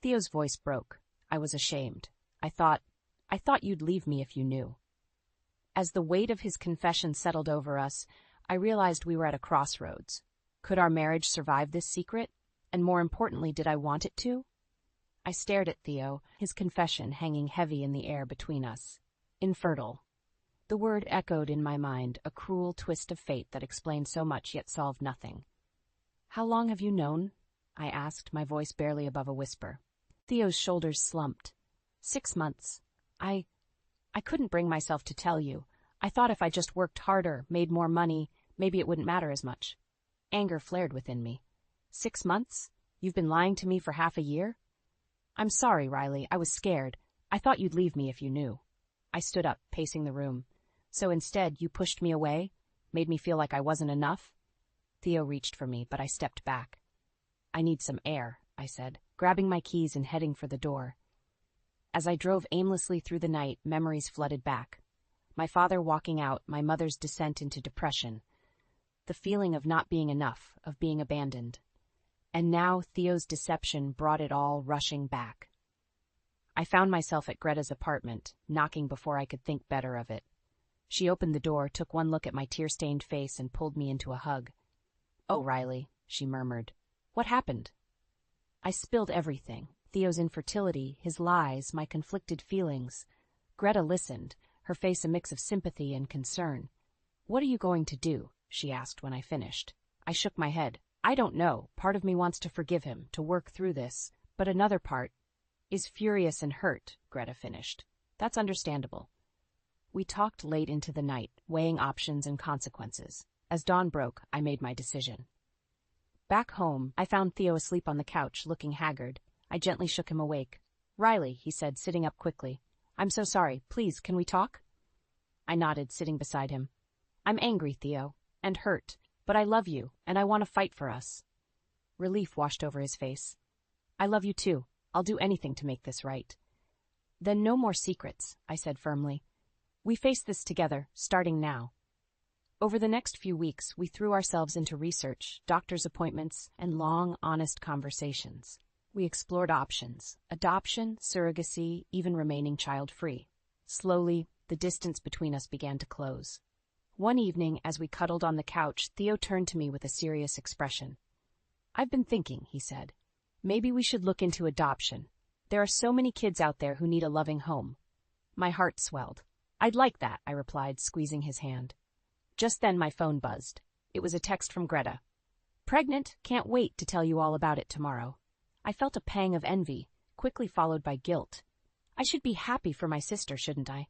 Theo's voice broke. I was ashamed. I thought you'd leave me if you knew. As the weight of his confession settled over us, I realized we were at a crossroads. Could our marriage survive this secret? And more importantly, did I want it to? I stared at Theo, his confession hanging heavy in the air between us. Infertile. The word echoed in my mind, a cruel twist of fate that explained so much yet solved nothing. How long have you known? I asked, my voice barely above a whisper. Theo's shoulders slumped. 6 months. I couldn't bring myself to tell you. I thought if I just worked harder, made more money, maybe it wouldn't matter as much. Anger flared within me. 6 months? You've been lying to me for half a year? I'm sorry, Riley. I was scared. I thought you'd leave me if you knew. I stood up, pacing the room. So instead, you pushed me away? Made me feel like I wasn't enough? Theo reached for me, but I stepped back. I need some air, I said, grabbing my keys and heading for the door. As I drove aimlessly through the night, memories flooded back. My father walking out, my mother's descent into depression. The feeling of not being enough, of being abandoned. And now Theo's deception brought it all rushing back. I found myself at Greta's apartment, knocking before I could think better of it. She opened the door, took one look at my tear-stained face, and pulled me into a hug. Oh, Riley, she murmured. What happened? I spilled everything. Theo's infertility, his lies, my conflicted feelings. Greta listened, her face a mix of sympathy and concern. What are you going to do? She asked when I finished. I shook my head. I don't know. Part of me wants to forgive him, to work through this, but another part is furious and hurt, Greta finished. That's understandable. We talked late into the night, weighing options and consequences. As dawn broke, I made my decision. Back home, I found Theo asleep on the couch, looking haggard. I gently shook him awake. Riley, he said, sitting up quickly. I'm so sorry. Please, can we talk? I nodded, sitting beside him. I'm angry, Theo, and hurt, but I love you, and I want to fight for us. Relief washed over his face. I love you too. I'll do anything to make this right. Then no more secrets, I said firmly. We face this together, starting now. Over the next few weeks, we threw ourselves into research, doctor's appointments, and long, honest conversations. We explored options: adoption, surrogacy, even remaining child-free. Slowly, the distance between us began to close. One evening, as we cuddled on the couch, Theo turned to me with a serious expression. I've been thinking, he said. Maybe we should look into adoption. There are so many kids out there who need a loving home. My heart swelled. I'd like that, I replied, squeezing his hand. Just then my phone buzzed. It was a text from Greta. Pregnant, can't wait to tell you all about it tomorrow. I felt a pang of envy, quickly followed by guilt. I should be happy for my sister, shouldn't I?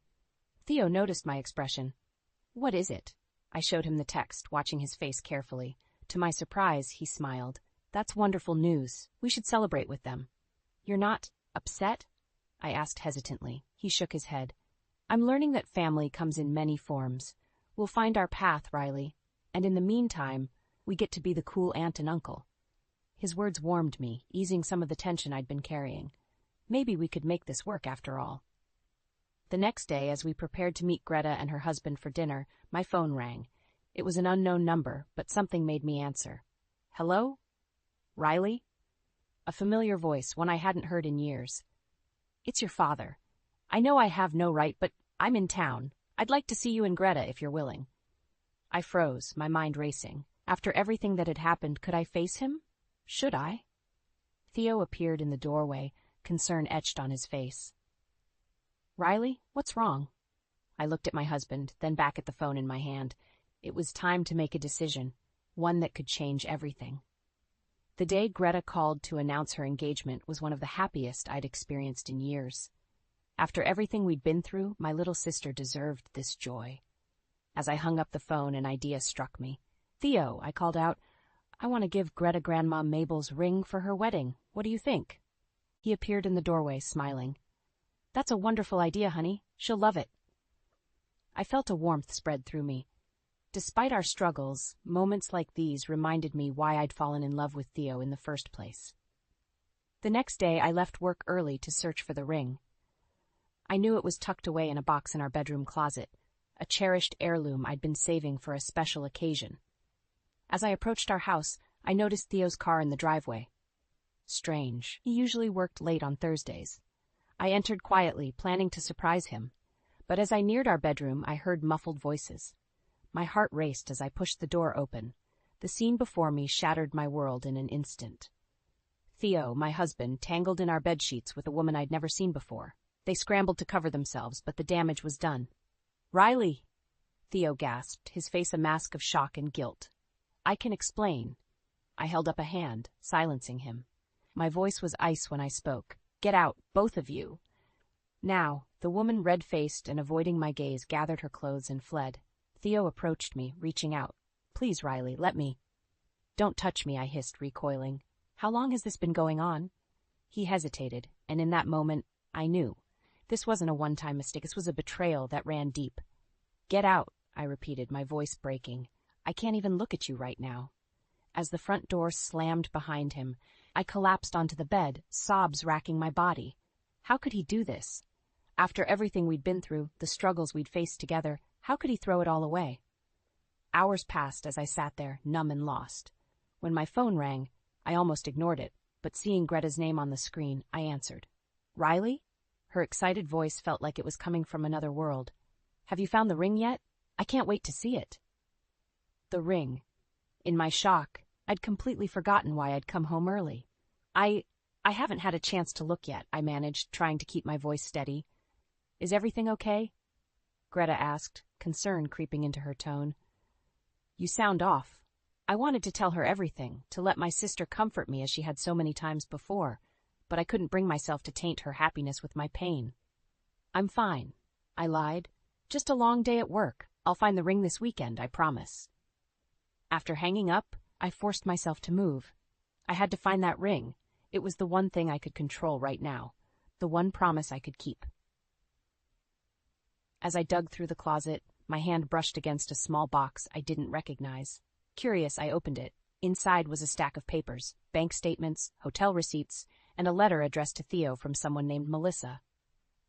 Theo noticed my expression. What is it? I showed him the text, watching his face carefully. To my surprise, he smiled. That's wonderful news. We should celebrate with them. You're not upset? I asked hesitantly. He shook his head. I'm learning that family comes in many forms. We'll find our path, Riley. And in the meantime, we get to be the cool aunt and uncle. His words warmed me, easing some of the tension I'd been carrying. Maybe we could make this work after all. The next day, as we prepared to meet Greta and her husband for dinner, my phone rang. It was an unknown number, but something made me answer. Hello? Riley? A familiar voice, one I hadn't heard in years. It's your father. I know I have no right, but I'm in town. I'd like to see you and Greta if you're willing. I froze, my mind racing. After everything that had happened, could I face him? Should I? Theo appeared in the doorway, concern etched on his face. Riley, what's wrong? I looked at my husband, then back at the phone in my hand. It was time to make a decision, one that could change everything. The day Greta called to announce her engagement was one of the happiest I'd experienced in years. After everything we'd been through, my little sister deserved this joy. As I hung up the phone, an idea struck me. "Theo," I called out, "I want to give Greta Grandma Mabel's ring for her wedding. What do you think?" He appeared in the doorway, smiling. "That's a wonderful idea, honey. She'll love it." I felt a warmth spread through me. Despite our struggles, moments like these reminded me why I'd fallen in love with Theo in the first place. The next day, I left work early to search for the ring. I knew it was tucked away in a box in our bedroom closet, a cherished heirloom I'd been saving for a special occasion. As I approached our house, I noticed Theo's car in the driveway. Strange. He usually worked late on Thursdays. I entered quietly, planning to surprise him. But as I neared our bedroom, I heard muffled voices. My heart raced as I pushed the door open. The scene before me shattered my world in an instant. Theo, my husband, tangled in our bedsheets with a woman I'd never seen before. They scrambled to cover themselves, but the damage was done. "Riley!" Theo gasped, his face a mask of shock and guilt. "I can explain." I held up a hand, silencing him. My voice was ice when I spoke. "Get out, both of you." Now, the woman, red-faced and avoiding my gaze, gathered her clothes and fled. Theo approached me, reaching out. "Please, Riley, let me." "Don't touch me," I hissed, recoiling. "How long has this been going on?" He hesitated, and in that moment, I knew. This wasn't a one-time mistake, this was a betrayal that ran deep. "Get out," I repeated, my voice breaking. "I can't even look at you right now." As the front door slammed behind him, I collapsed onto the bed, sobs racking my body. How could he do this? After everything we'd been through, the struggles we'd faced together, how could he throw it all away? Hours passed as I sat there, numb and lost. When my phone rang, I almost ignored it, but seeing Greta's name on the screen, I answered. "Riley?" Her excited voice felt like it was coming from another world. "Have you found the ring yet? I can't wait to see it." The ring. In my shock, I'd completely forgotten why I'd come home early. I haven't had a chance to look yet," I managed, trying to keep my voice steady. "Is everything okay?" Greta asked, concern creeping into her tone. "You sound off." I wanted to tell her everything, to let my sister comfort me as she had so many times before, but I couldn't bring myself to taint her happiness with my pain. "I'm fine," I lied. "Just a long day at work. I'll find the ring this weekend, I promise." After hanging up, I forced myself to move. I had to find that ring. It was the one thing I could control right now, the one promise I could keep. As I dug through the closet, my hand brushed against a small box I didn't recognize. Curious, I opened it. Inside was a stack of papers, bank statements, hotel receipts, and a letter addressed to Theo from someone named Melissa.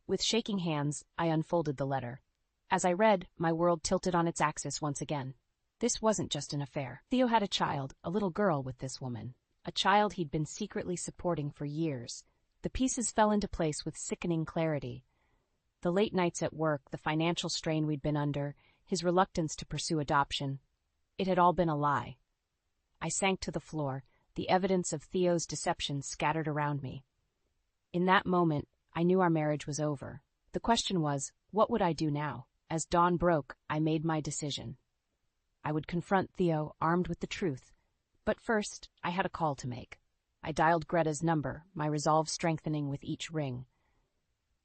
With shaking hands, I unfolded the letter. As I read, my world tilted on its axis once again. This wasn't just an affair. Theo had a child, a little girl, with this woman. A child he'd been secretly supporting for years. The pieces fell into place with sickening clarity. The late nights at work, the financial strain we'd been under, his reluctance to pursue adoption. It had all been a lie. I sank to the floor, the evidence of Theo's deception scattered around me. In that moment, I knew our marriage was over. The question was, what would I do now? As dawn broke, I made my decision. I would confront Theo, armed with the truth. But first, I had a call to make. I dialed Greta's number, my resolve strengthening with each ring.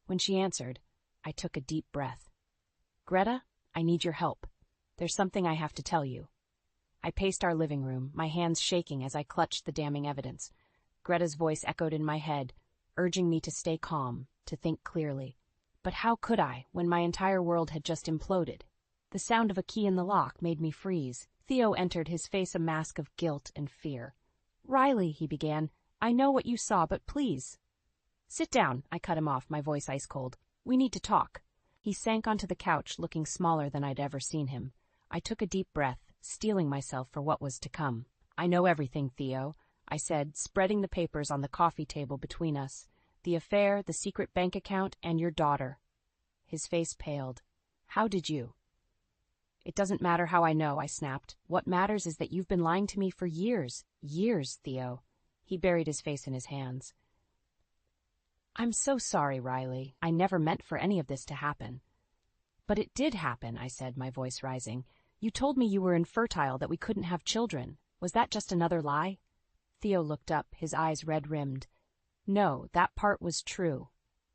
When she answered, I took a deep breath. "Greta, I need your help. There's something I have to tell you." I paced our living room, my hands shaking as I clutched the damning evidence. Greta's voice echoed in my head, urging me to stay calm, to think clearly. But how could I, when my entire world had just imploded? The sound of a key in the lock made me freeze. Theo entered, his face a mask of guilt and fear. "Riley," he began, "I know what you saw, but please." "Sit down," I cut him off, my voice ice cold. "We need to talk." He sank onto the couch, looking smaller than I'd ever seen him. I took a deep breath, steeling myself for what was to come. "I know everything, Theo," I said, spreading the papers on the coffee table between us. "The affair, the secret bank account, and your daughter." His face paled. "How did you?" "It doesn't matter how I know," I snapped. "What matters is that you've been lying to me for years. Years, Theo." He buried his face in his hands. "I'm so sorry, Riley. I never meant for any of this to happen." "But it did happen," I said, my voice rising. "You told me you were infertile, that we couldn't have children. Was that just another lie?" Theo looked up, his eyes red-rimmed. "No, that part was true.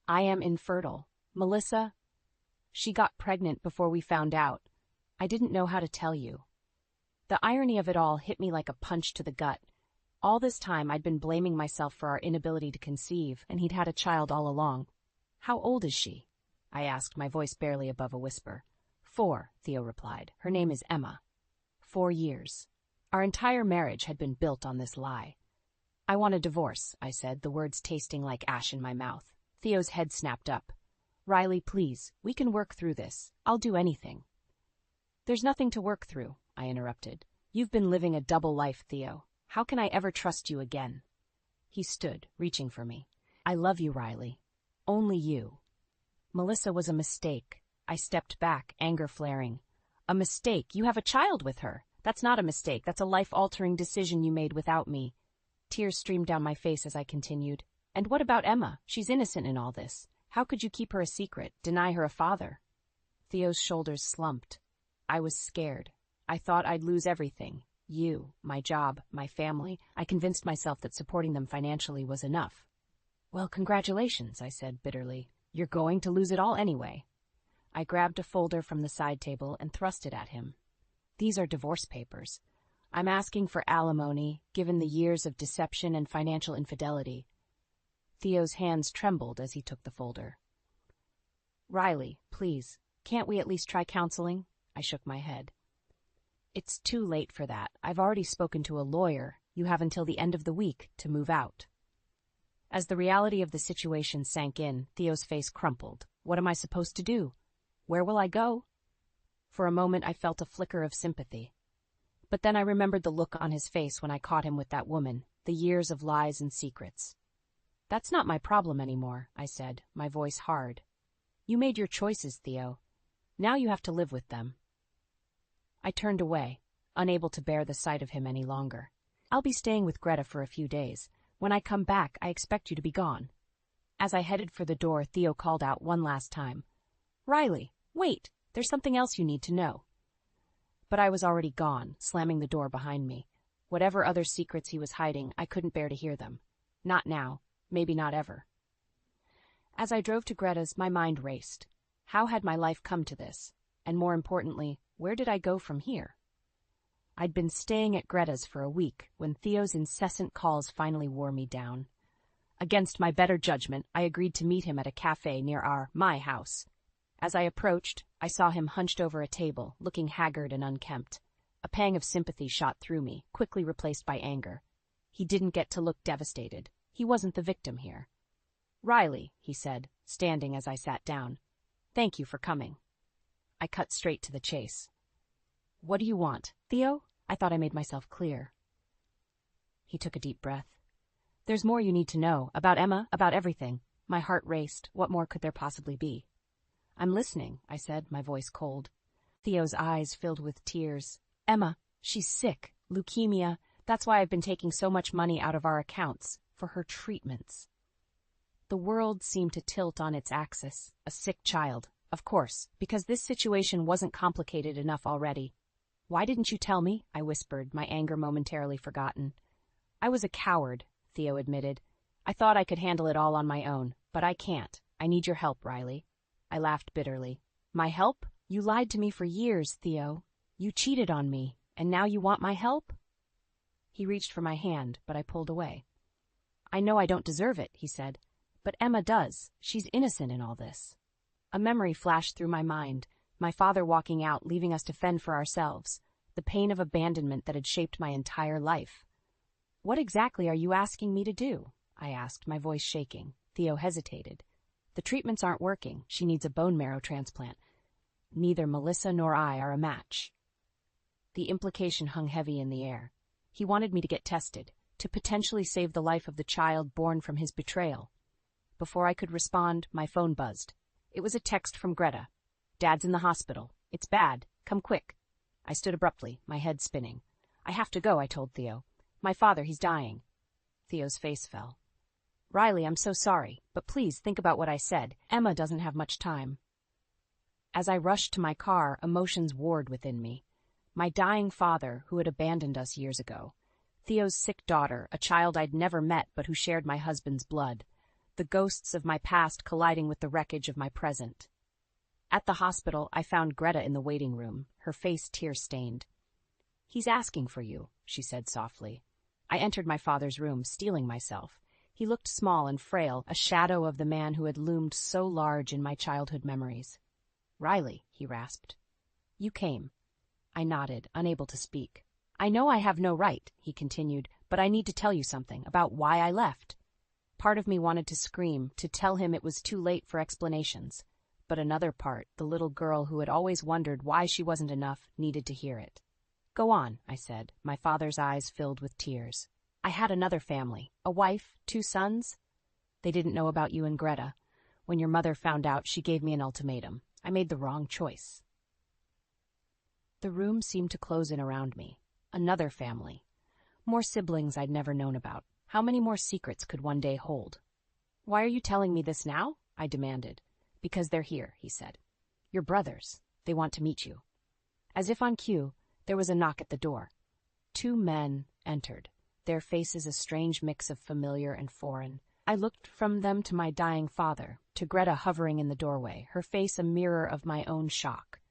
I am infertile. Melissa, she got pregnant before we found out. I didn't know how to tell you. The irony of it all hit me like a punch to the gut. All this time I'd been blaming myself for our inability to conceive, and he'd had a child all along. How old is she? I asked, my voice barely above a whisper. 4, Theo replied. Her name is Emma. 4 years. Our entire marriage had been built on this lie. I want a divorce, I said, the words tasting like ash in my mouth. Theo's head snapped up. Riley, please, we can work through this. I'll do anything. There's nothing to work through, I interrupted. You've been living a double life, Theo. How can I ever trust you again? He stood, reaching for me. I love you, Riley. Only you. Melissa was a mistake. I stepped back, anger flaring. A mistake? You have a child with her. That's not a mistake. That's a life-altering decision you made without me. Tears streamed down my face as I continued. And what about Emma? She's innocent in all this. How could you keep her a secret, deny her a father? Theo's shoulders slumped. I was scared. I thought I'd lose everything. You, my job, my family. I convinced myself that supporting them financially was enough. Well, congratulations, I said bitterly. You're going to lose it all anyway. I grabbed a folder from the side table and thrust it at him. These are divorce papers. I'm asking for alimony, given the years of deception and financial infidelity. Theo's hands trembled as he took the folder. Riley, please, can't we at least try counseling? I shook my head. It's too late for that. I've already spoken to a lawyer. You have until the end of the week to move out. As the reality of the situation sank in, Theo's face crumpled. What am I supposed to do? Where will I go? For a moment I felt a flicker of sympathy. But then I remembered the look on his face when I caught him with that woman, the years of lies and secrets. That's not my problem anymore, I said, my voice hard. You made your choices, Theo. Now you have to live with them. I turned away, unable to bear the sight of him any longer. I'll be staying with Greta for a few days. When I come back, I expect you to be gone. As I headed for the door, Theo called out one last time. Riley, wait, there's something else you need to know. But I was already gone, slamming the door behind me. Whatever other secrets he was hiding, I couldn't bear to hear them. Not now, maybe not ever. As I drove to Greta's, my mind raced. How had my life come to this? And more importantly, where did I go from here? I'd been staying at Greta's for a week when Theo's incessant calls finally wore me down. Against my better judgment, I agreed to meet him at a cafe near my house. As I approached, I saw him hunched over a table, looking haggard and unkempt. A pang of sympathy shot through me, quickly replaced by anger. He didn't get to look devastated. He wasn't the victim here. Riley, he said, standing as I sat down. Thank you for coming. I cut straight to the chase. What do you want, Theo? I thought I made myself clear. He took a deep breath. There's more you need to know, about Emma, about everything. My heart raced. What more could there possibly be? I'm listening, I said, my voice cold. Theo's eyes filled with tears. Emma, she's sick, leukemia. That's why I've been taking so much money out of our accounts, for her treatments. The world seemed to tilt on its axis. A sick child, of course, because this situation wasn't complicated enough already. Why didn't you tell me? I whispered, my anger momentarily forgotten. I was a coward, Theo admitted. I thought I could handle it all on my own, but I can't. I need your help, Riley. I laughed bitterly. My help? You lied to me for years, Theo. You cheated on me, and now you want my help? He reached for my hand, but I pulled away. I know I don't deserve it, he said, but Emma does. She's innocent in all this. A memory flashed through my mind, my father walking out, leaving us to fend for ourselves, the pain of abandonment that had shaped my entire life. What exactly are you asking me to do? I asked, my voice shaking. Theo hesitated. The treatments aren't working. She needs a bone marrow transplant. Neither Melissa nor I are a match. The implication hung heavy in the air. He wanted me to get tested, to potentially save the life of the child born from his betrayal. Before I could respond, my phone buzzed. It was a text from Greta. Dad's in the hospital. It's bad. Come quick. I stood abruptly, my head spinning. I have to go, I told Theo. My father, he's dying. Theo's face fell. Riley, I'm so sorry, but please think about what I said. Emma doesn't have much time. As I rushed to my car, emotions warred within me. My dying father, who had abandoned us years ago. Theo's sick daughter, a child I'd never met but who shared my husband's blood. the ghosts of my past colliding with the wreckage of my present. At the hospital, I found Greta in the waiting room, her face tear-stained. "He's asking for you," she said softly. I entered my father's room, steeling myself. He looked small and frail, a shadow of the man who had loomed so large in my childhood memories. "Riley," he rasped. "You came." I nodded, unable to speak. "I know I have no right," he continued, "but I need to tell you something about why I left." Part of me wanted to scream, to tell him it was too late for explanations. But another part, the little girl who had always wondered why she wasn't enough, needed to hear it. "Go on," I said, my father's eyes filled with tears. "I had another family, a wife, 2 sons. They didn't know about you and Greta. When your mother found out, she gave me an ultimatum. I made the wrong choice." The room seemed to close in around me. Another family. More siblings I'd never known about. How many more secrets could one day hold? "Why are you telling me this now?" I demanded. "Because they're here," he said. "Your brothers. They want to meet you." As if on cue, there was a knock at the door. 2 men entered, their faces a strange mix of familiar and foreign. I looked from them to my dying father, to Greta hovering in the doorway, her face a mirror of my own shock.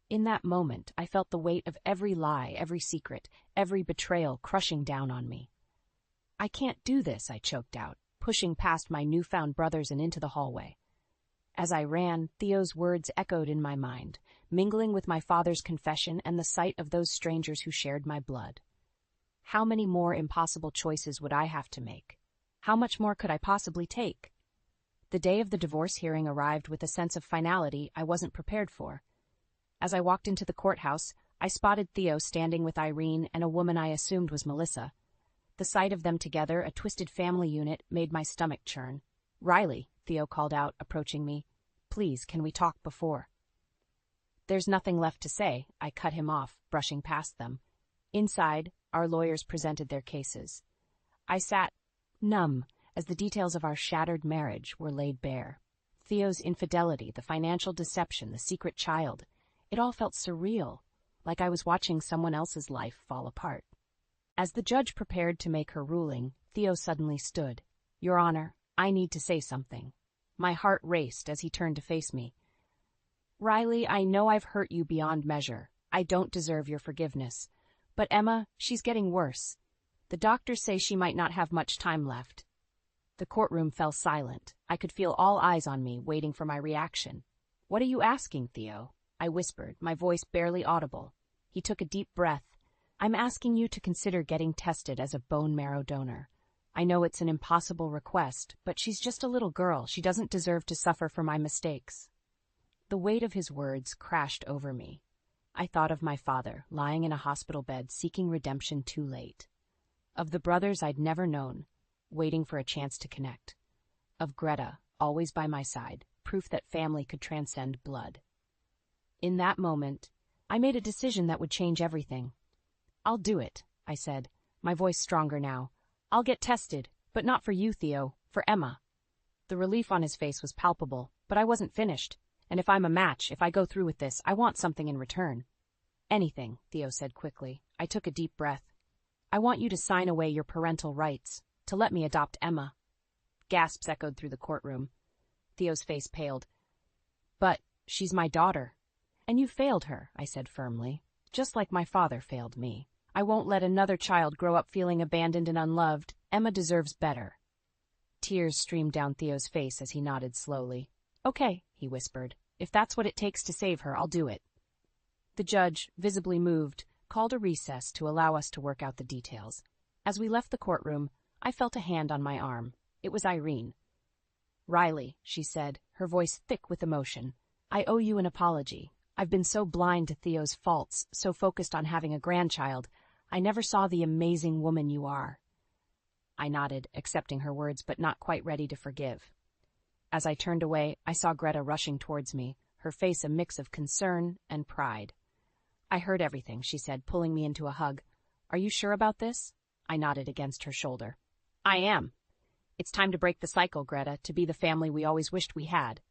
In that moment, I felt the weight of every lie, every secret, every betrayal crushing down on me. "I can't do this," I choked out, pushing past my newfound brothers and into the hallway. As I ran, Theo's words echoed in my mind, mingling with my father's confession and the sight of those strangers who shared my blood. How many more impossible choices would I have to make? How much more could I possibly take? The day of the divorce hearing arrived with a sense of finality I wasn't prepared for. As I walked into the courthouse, I spotted Theo standing with Irene and a woman I assumed was Melissa. The sight of them together, a twisted family unit, made my stomach churn. "Riley," Theo called out, approaching me. "Please, can we talk before?" "There's nothing left to say," I cut him off, brushing past them. Inside, our lawyers presented their cases. I sat, numb, as the details of our shattered marriage were laid bare. Theo's infidelity, the financial deception, the secret child. It all felt surreal, like I was watching someone else's life fall apart. As the judge prepared to make her ruling, Theo suddenly stood. "Your Honor, I need to say something." My heart raced as he turned to face me. "Riley, I know I've hurt you beyond measure. I don't deserve your forgiveness. But Emma, she's getting worse. The doctors say she might not have much time left." The courtroom fell silent. I could feel all eyes on me, waiting for my reaction. "What are you asking, Theo?" I whispered, my voice barely audible. He took a deep breath. "I'm asking you to consider getting tested as a bone marrow donor. I know it's an impossible request, but she's just a little girl. She doesn't deserve to suffer for my mistakes." The weight of his words crashed over me. I thought of my father, lying in a hospital bed, seeking redemption too late. Of the brothers I'd never known, waiting for a chance to connect. Of Greta, always by my side, proof that family could transcend blood. In that moment, I made a decision that would change everything. "I'll do it," I said, my voice stronger now. "I'll get tested, but not for you, Theo, for Emma." The relief on his face was palpable, but I wasn't finished. And if I'm a match, if I go through with this, I want something in return. "Anything," Theo said quickly. I took a deep breath. "I want you to sign away your parental rights, to let me adopt Emma." Gasps echoed through the courtroom. Theo's face paled. "But she's my daughter." "And you failed her," I said firmly, "just like my father failed me. I won't let another child grow up feeling abandoned and unloved. Emma deserves better." Tears streamed down Theo's face as he nodded slowly. "Okay," he whispered. "If that's what it takes to save her, I'll do it." The judge, visibly moved, called a recess to allow us to work out the details. As we left the courtroom, I felt a hand on my arm. It was Irene. "Riley," she said, her voice thick with emotion, "I owe you an apology. I've been so blind to Theo's faults, so focused on having a grandchild, I never saw the amazing woman you are." I nodded, accepting her words but not quite ready to forgive. As I turned away, I saw Greta rushing towards me, her face a mix of concern and pride. "I heard everything," she said, pulling me into a hug. "Are you sure about this?" I nodded against her shoulder. "I am. It's time to break the cycle, Greta, to be the family we always wished we had."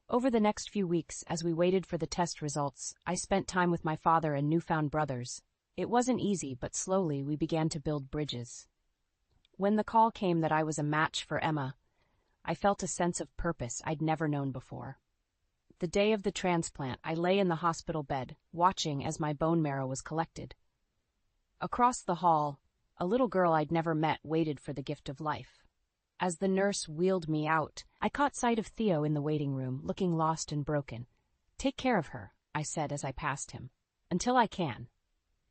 Over the next few weeks, as we waited for the test results, I spent time with my father and newfound brothers. It wasn't easy, but slowly we began to build bridges. When the call came that I was a match for Emma, I felt a sense of purpose I'd never known before. The day of the transplant, I lay in the hospital bed, watching as my bone marrow was collected. Across the hall, a little girl I'd never met waited for the gift of life. As the nurse wheeled me out, I caught sight of Theo in the waiting room, looking lost and broken. "Take care of her," I said as I passed him. "Until I can."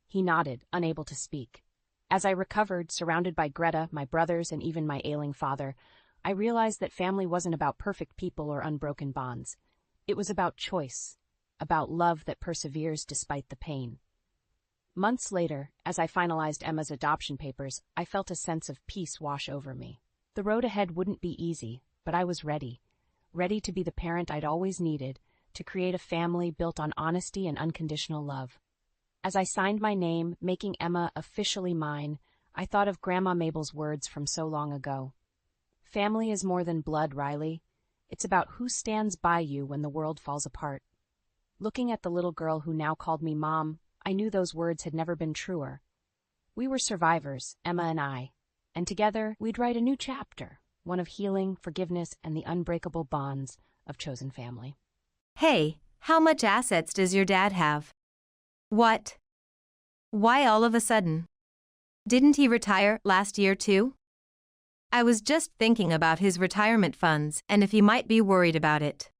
He nodded, unable to speak. As I recovered, surrounded by Greta, my brothers, and even my ailing father, I realized that family wasn't about perfect people or unbroken bonds. It was about choice, about love that perseveres despite the pain. Months later, as I finalized Emma's adoption papers, I felt a sense of peace wash over me. The road ahead wouldn't be easy, but I was ready to be the parent I'd always needed, to create a family built on honesty and unconditional love. As I signed my name, making Emma officially mine, I thought of Grandma Mabel's words from so long ago. "Family is more than blood, Riley. It's about who stands by you when the world falls apart." Looking at the little girl who now called me Mom, I knew those words had never been truer. We were survivors, Emma and I, and together we'd write a new chapter, one of healing, forgiveness, and the unbreakable bonds of chosen family. Hey, how much assets does your dad have? What? Why all of a sudden? Didn't he retire last year too? I was just thinking about his retirement funds and if he might be worried about it.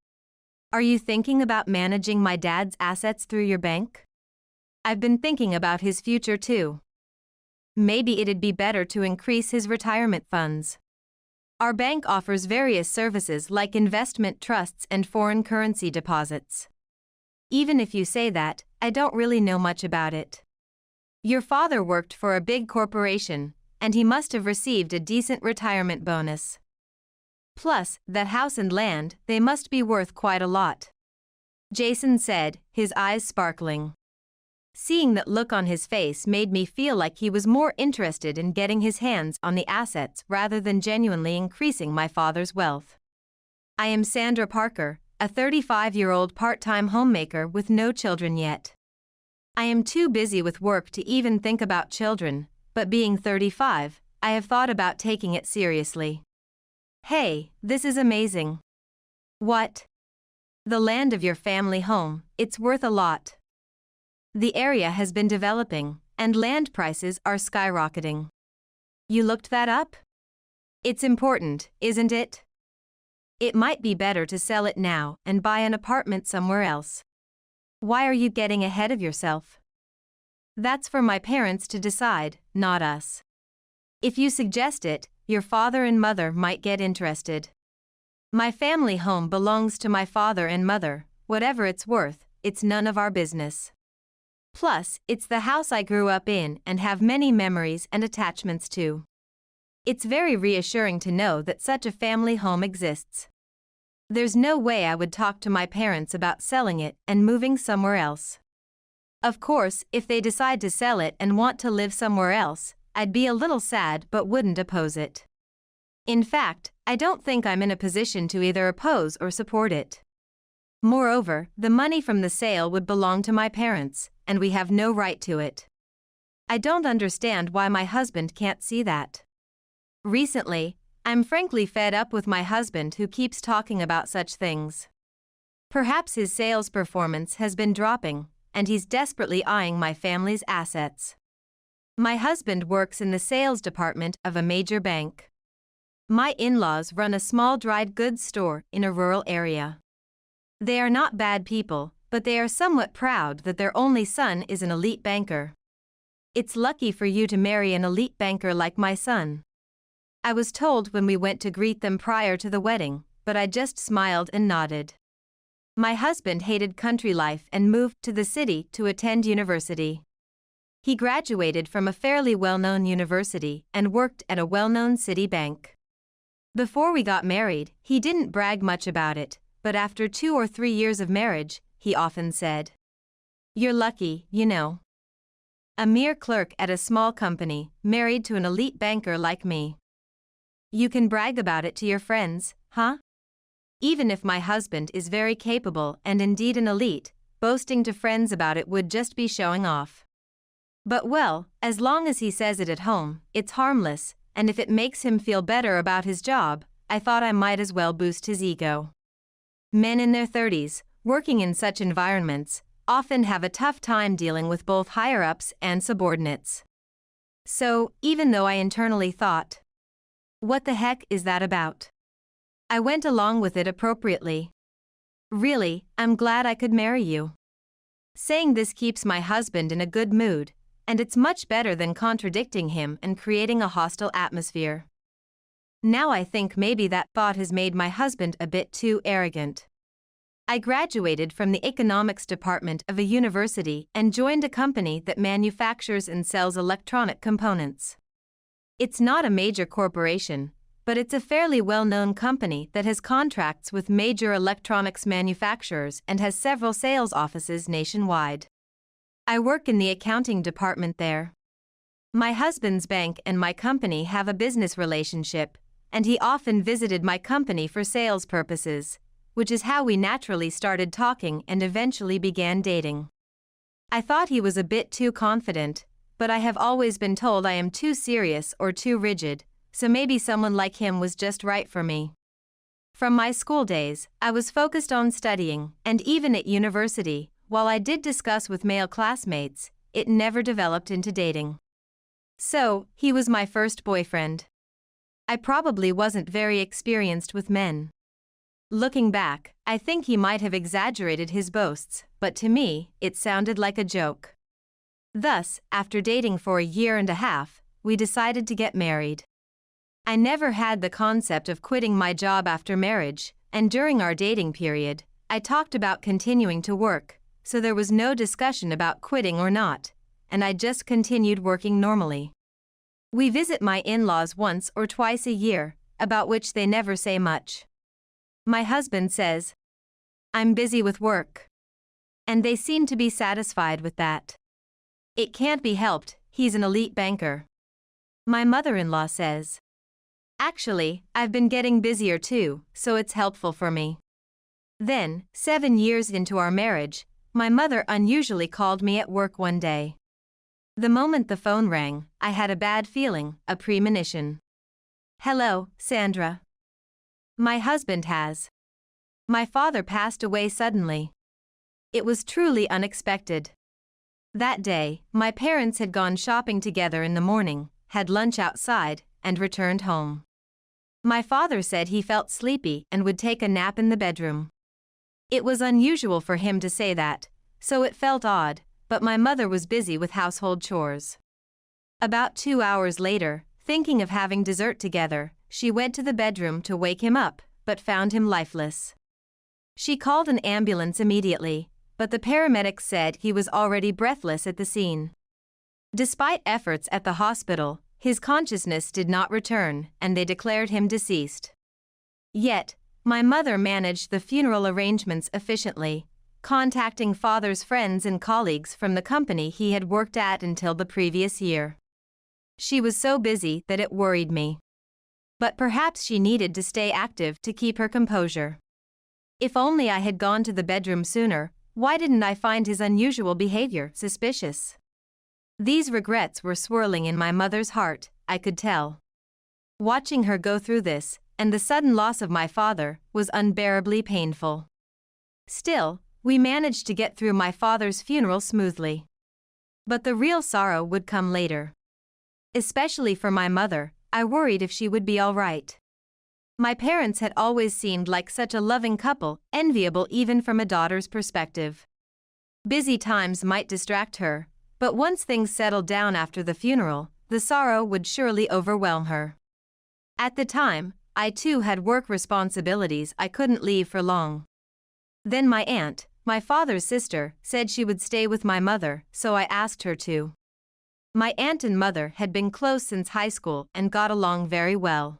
Are you thinking about managing my dad's assets through your bank? I've been thinking about his future too. Maybe it'd be better to increase his retirement funds. Our bank offers various services like investment trusts and foreign currency deposits. Even if you say that, I don't really know much about it. Your father worked for a big corporation, and he must have received a decent retirement bonus. Plus, that house and land, they must be worth quite a lot. Jason said, his eyes sparkling. Seeing that look on his face made me feel like he was more interested in getting his hands on the assets rather than genuinely increasing my father's wealth. I am Sandra Parker, a 35-year-old part-time homemaker with no children yet. I am too busy with work to even think about children, but being 35, I have thought about taking it seriously. Hey, this is amazing. What? The land of your family home, it's worth a lot. The area has been developing, and land prices are skyrocketing. You looked that up? It's important, isn't it? It might be better to sell it now and buy an apartment somewhere else. Why are you getting ahead of yourself? That's for my parents to decide, not us. If you suggest it, your father and mother might get interested. My family home belongs to my father and mother. Whatever it's worth, it's none of our business. Plus, it's the house I grew up in and have many memories and attachments to. It's very reassuring to know that such a family home exists. There's no way I would talk to my parents about selling it and moving somewhere else. Of course, if they decide to sell it and want to live somewhere else, I'd be a little sad but wouldn't oppose it. In fact, I don't think I'm in a position to either oppose or support it. Moreover, the money from the sale would belong to my parents, and we have no right to it. I don't understand why my husband can't see that. Recently, I'm frankly fed up with my husband who keeps talking about such things. Perhaps his sales performance has been dropping, and he's desperately eyeing my family's assets. My husband works in the sales department of a major bank. My in-laws run a small dried goods store in a rural area. They are not bad people, but they are somewhat proud that their only son is an elite banker. It's lucky for you to marry an elite banker like my son. I was told when we went to greet them prior to the wedding, but I just smiled and nodded. My husband hated country life and moved to the city to attend university. He graduated from a fairly well-known university and worked at a well-known city bank. Before we got married, he didn't brag much about it, but after 2 or 3 years of marriage, he often said, "You're lucky, you know. A mere clerk at a small company, married to an elite banker like me. You can brag about it to your friends, huh?" Even if my husband is very capable and indeed an elite, boasting to friends about it would just be showing off. But well, as long as he says it at home, it's harmless, and if it makes him feel better about his job, I thought I might as well boost his ego. Men in their 30s, working in such environments, often have a tough time dealing with both higher-ups and subordinates. So, even though I internally thought, "What the heck is that about?" I went along with it appropriately. "Really, I'm glad I could marry you." Saying this keeps my husband in a good mood, and it's much better than contradicting him and creating a hostile atmosphere. Now I think maybe that thought has made my husband a bit too arrogant. I graduated from the economics department of a university and joined a company that manufactures and sells electronic components. It's not a major corporation, but it's a fairly well-known company that has contracts with major electronics manufacturers and has several sales offices nationwide. I work in the accounting department there. My husband's bank and my company have a business relationship, and he often visited my company for sales purposes, which is how we naturally started talking and eventually began dating. I thought he was a bit too confident, but I have always been told I am too serious or too rigid, so maybe someone like him was just right for me. From my school days, I was focused on studying, and even at university, while I did discuss with male classmates, it never developed into dating. So, he was my first boyfriend. I probably wasn't very experienced with men. Looking back, I think he might have exaggerated his boasts, but to me, it sounded like a joke. Thus, after dating for a year and a half, we decided to get married. I never had the concept of quitting my job after marriage, and during our dating period, I talked about continuing to work, so there was no discussion about quitting or not, and I just continued working normally. We visit my in-laws once or twice a year, about which they never say much. My husband says, "I'm busy with work." And they seem to be satisfied with that. It can't be helped, he's an elite banker. My mother-in-law says, "Actually, I've been getting busier too, so it's helpful for me." Then, 7 years into our marriage, my mother unusually called me at work one day. The moment the phone rang, I had a bad feeling, a premonition. "Hello, Sandra." "My husband has. My father passed away suddenly." It was truly unexpected. That day, my parents had gone shopping together in the morning, had lunch outside, and returned home. My father said he felt sleepy and would take a nap in the bedroom. It was unusual for him to say that, so it felt odd, but my mother was busy with household chores. About 2 hours later, thinking of having dessert together, she went to the bedroom to wake him up, but found him lifeless. She called an ambulance immediately, but the paramedics said he was already breathless at the scene. Despite efforts at the hospital, his consciousness did not return, and they declared him deceased. Yet, my mother managed the funeral arrangements efficiently, contacting father's friends and colleagues from the company he had worked at until the previous year. She was so busy that it worried me. But perhaps she needed to stay active to keep her composure. If only I had gone to the bedroom sooner, why didn't I find his unusual behavior suspicious? These regrets were swirling in my mother's heart, I could tell. Watching her go through this, and the sudden loss of my father, was unbearably painful. Still, we managed to get through my father's funeral smoothly. But the real sorrow would come later. Especially for my mother, I worried if she would be all right. My parents had always seemed like such a loving couple, enviable even from a daughter's perspective. Busy times might distract her, but once things settled down after the funeral, the sorrow would surely overwhelm her. At the time, I too had work responsibilities I couldn't leave for long. Then my aunt, my father's sister, said she would stay with my mother, so I asked her to. My aunt and mother had been close since high school and got along very well.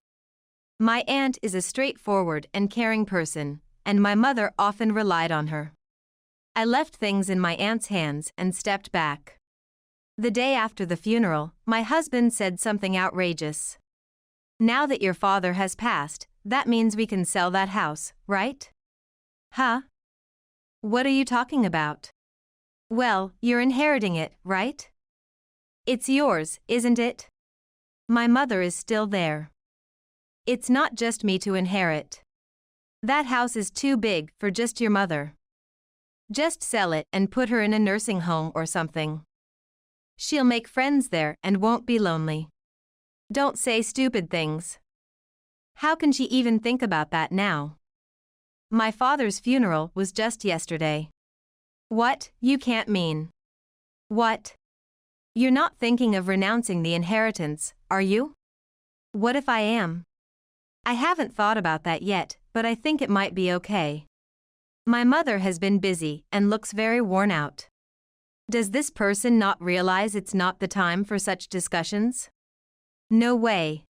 My aunt is a straightforward and caring person, and my mother often relied on her. I left things in my aunt's hands and stepped back. The day after the funeral, my husband said something outrageous. "Now that your father has passed, that means we can sell that house, right?" "Huh? What are you talking about?" "Well, you're inheriting it, right? It's yours, isn't it? My mother is still there." It's not just me to inherit. That house is too big for just your mother. Just sell it and put her in a nursing home or something. She'll make friends there and won't be lonely. Don't say stupid things. How can she even think about that now? My father's funeral was just yesterday. What, you can't mean? What? You're not thinking of renouncing the inheritance, are you? What if I am? I haven't thought about that yet, but I think it might be okay. My mother has been busy and looks very worn out. Does this person not realize it's not the time for such discussions? No way.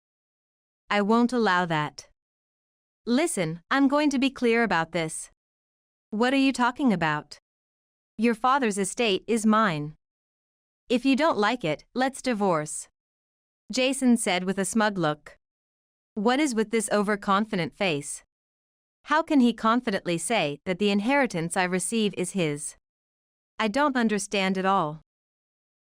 I won't allow that. Listen, I'm going to be clear about this. What are you talking about? Your father's estate is mine. If you don't like it, let's divorce. Jason said with a smug look. What is with this overconfident face? How can he confidently say that the inheritance I receive is his? I don't understand at all.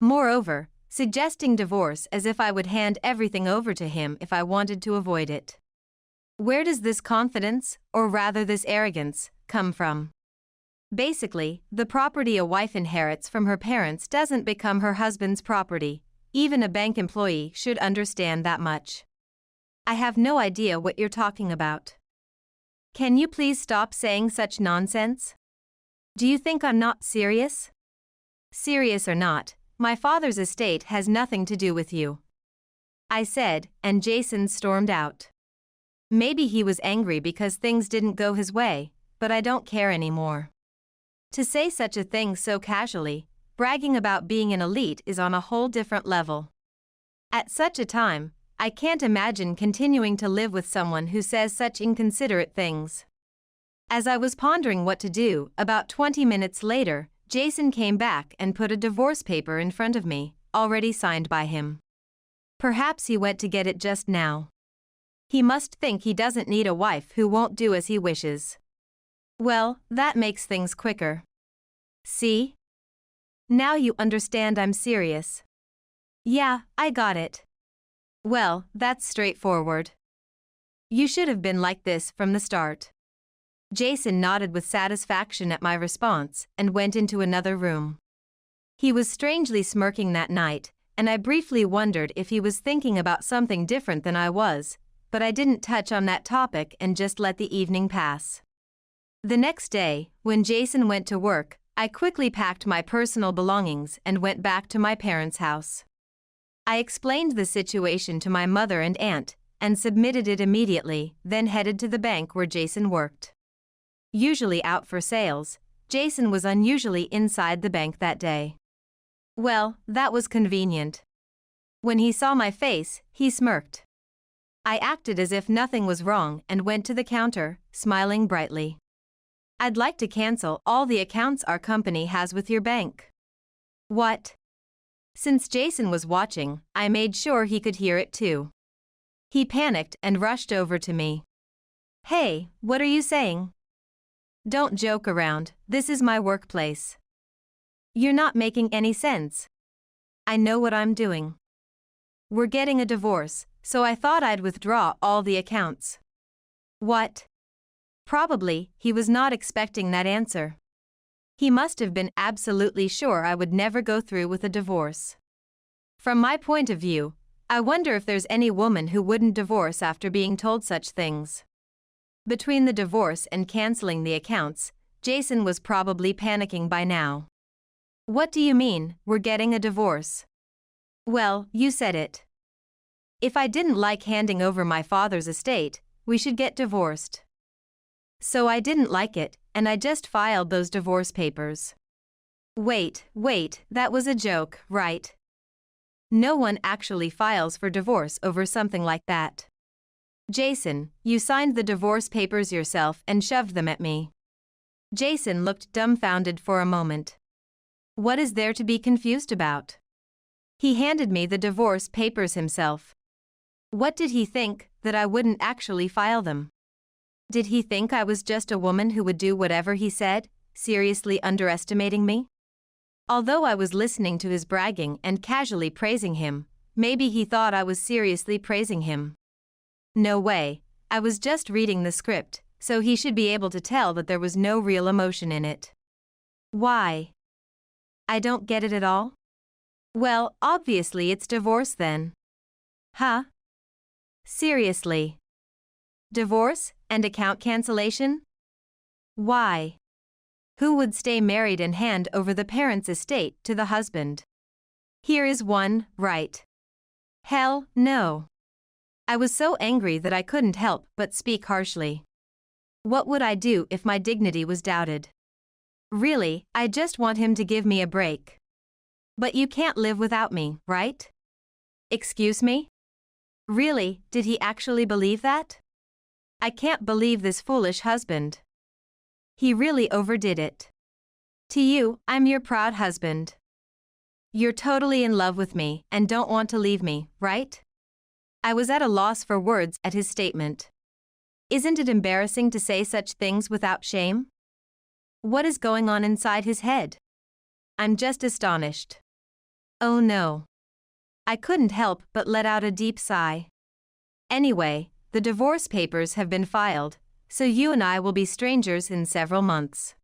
Moreover, suggesting divorce as if I would hand everything over to him if I wanted to avoid it. Where does this confidence, or rather this arrogance, come from? Basically, the property a wife inherits from her parents doesn't become her husband's property. Even a bank employee should understand that much. I have no idea what you're talking about. Can you please stop saying such nonsense? Do you think I'm not serious? Serious or not, my father's estate has nothing to do with you. I said, and Jason stormed out. Maybe he was angry because things didn't go his way, but I don't care anymore. To say such a thing so casually, bragging about being an elite is on a whole different level. At such a time, I can't imagine continuing to live with someone who says such inconsiderate things. As I was pondering what to do, about 20 minutes later, Jason came back and put a divorce paper in front of me, already signed by him. Perhaps he went to get it just now. He must think he doesn't need a wife who won't do as he wishes. Well, that makes things quicker. See? Now you understand I'm serious. Yeah, I got it. Well, that's straightforward. You should have been like this from the start. Jason nodded with satisfaction at my response and went into another room. He was strangely smirking that night, and I briefly wondered if he was thinking about something different than I was, but I didn't touch on that topic and just let the evening pass. The next day, when Jason went to work, I quickly packed my personal belongings and went back to my parents' house. I explained the situation to my mother and aunt, and submitted it immediately, then headed to the bank where Jason worked. Usually out for sales, Jason was unusually inside the bank that day. Well, that was convenient. When he saw my face, he smirked. I acted as if nothing was wrong and went to the counter, smiling brightly. I'd like to cancel all the accounts our company has with your bank. What? Since Jason was watching, I made sure he could hear it too. He panicked and rushed over to me. Hey, what are you saying? Don't joke around, this is my workplace. You're not making any sense. I know what I'm doing. We're getting a divorce, so I thought I'd withdraw all the accounts. What? Probably, he was not expecting that answer. He must have been absolutely sure I would never go through with a divorce. From my point of view, I wonder if there's any woman who wouldn't divorce after being told such things. Between the divorce and canceling the accounts, Jason was probably panicking by now. What do you mean, we're getting a divorce? Well, you said it. If I didn't like handing over my father's estate, we should get divorced. So I didn't like it, and I just filed those divorce papers. Wait, that was a joke, right? No one actually files for divorce over something like that. Jason, you signed the divorce papers yourself and shoved them at me. Jason looked dumbfounded for a moment. What is there to be confused about? He handed me the divorce papers himself. What did he think, that I wouldn't actually file them? Did he think I was just a woman who would do whatever he said, seriously underestimating me? Although I was listening to his bragging and casually praising him, maybe he thought I was seriously praising him. No way, I was just reading the script, so he should be able to tell that there was no real emotion in it. Why? I don't get it at all? Well, obviously it's divorce then. Huh? Seriously? Divorce and account cancellation? Why? Who would stay married and hand over the parents' estate to the husband? Here is one, right? Hell, no. I was so angry that I couldn't help but speak harshly. What would I do if my dignity was doubted? Really, I just want him to give me a break. But you can't live without me, right? Excuse me? Really, did he actually believe that? I can't believe this foolish husband. He really overdid it. To you, I'm your proud husband. You're totally in love with me and don't want to leave me, right? I was at a loss for words at his statement. Isn't it embarrassing to say such things without shame? What is going on inside his head? I'm just astonished. Oh no. I couldn't help but let out a deep sigh. Anyway, the divorce papers have been filed, so you and I will be strangers in several months.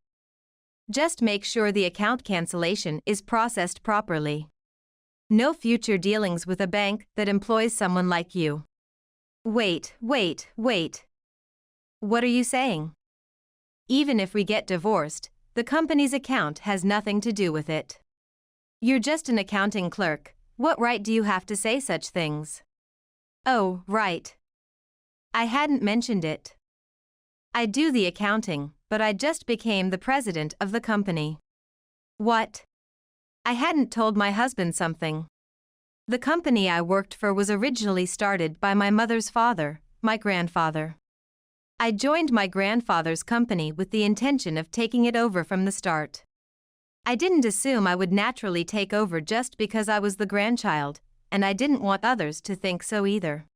Just make sure the account cancellation is processed properly. No future dealings with a bank that employs someone like you. Wait. What are you saying? Even if we get divorced, the company's account has nothing to do with it. You're just an accounting clerk. What right do you have to say such things? Oh, right. I hadn't mentioned it. I do the accounting, but I just became the president of the company. What? I hadn't told my husband something. The company I worked for was originally started by my mother's father, my grandfather. I joined my grandfather's company with the intention of taking it over from the start. I didn't assume I would naturally take over just because I was the grandchild, and I didn't want others to think so either.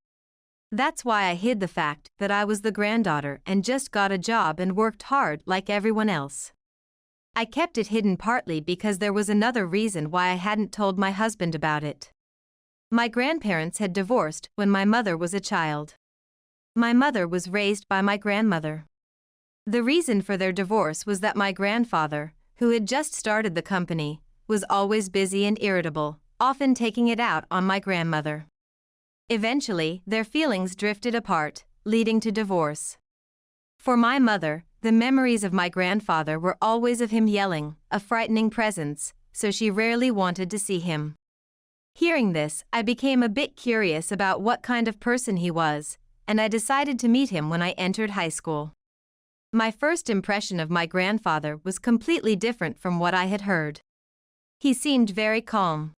That's why I hid the fact that I was the granddaughter and just got a job and worked hard like everyone else. I kept it hidden partly because there was another reason why I hadn't told my husband about it. My grandparents had divorced when my mother was a child. My mother was raised by my grandmother. The reason for their divorce was that my grandfather, who had just started the company, was always busy and irritable, often taking it out on my grandmother. Eventually, their feelings drifted apart, leading to divorce. For my mother, the memories of my grandfather were always of him yelling, a frightening presence, so she rarely wanted to see him. Hearing this, I became a bit curious about what kind of person he was, and I decided to meet him when I entered high school. My first impression of my grandfather was completely different from what I had heard. He seemed very calm.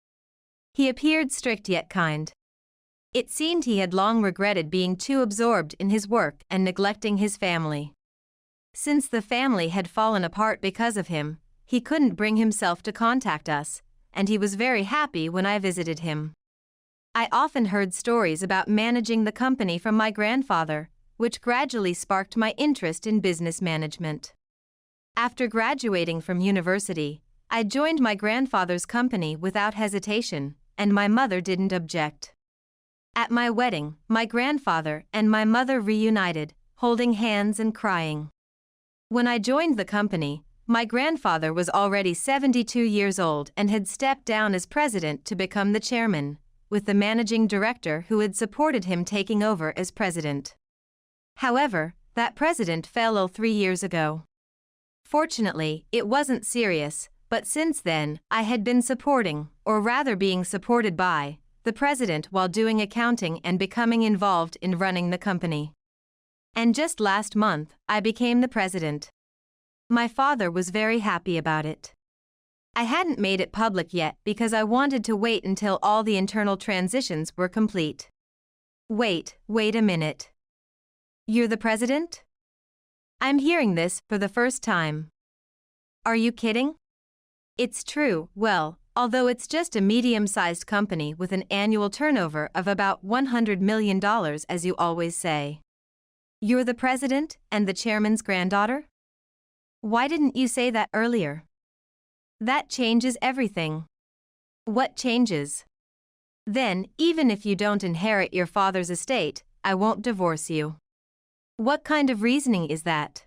He appeared strict yet kind. It seemed he had long regretted being too absorbed in his work and neglecting his family. Since the family had fallen apart because of him, he couldn't bring himself to contact us, and he was very happy when I visited him. I often heard stories about managing the company from my grandfather, which gradually sparked my interest in business management. After graduating from university, I joined my grandfather's company without hesitation, and my mother didn't object. At my wedding, my grandfather and my mother reunited, holding hands and crying. When I joined the company, my grandfather was already 72 years old and had stepped down as president to become the chairman, with the managing director who had supported him taking over as president. However, that president fell ill 3 years ago. Fortunately, it wasn't serious, but since then, I had been supporting, or rather being supported by, the president while doing accounting and becoming involved in running the company. And just last month, I became the president. My father was very happy about it. I hadn't made it public yet because I wanted to wait until all the internal transitions were complete. Wait a minute. You're the president? I'm hearing this for the first time. Are you kidding? It's true, well, although it's just a medium-sized company with an annual turnover of about $100 million, as you always say. You're the president and the chairman's granddaughter? Why didn't you say that earlier? That changes everything. What changes? Then, even if you don't inherit your father's estate, I won't divorce you. What kind of reasoning is that?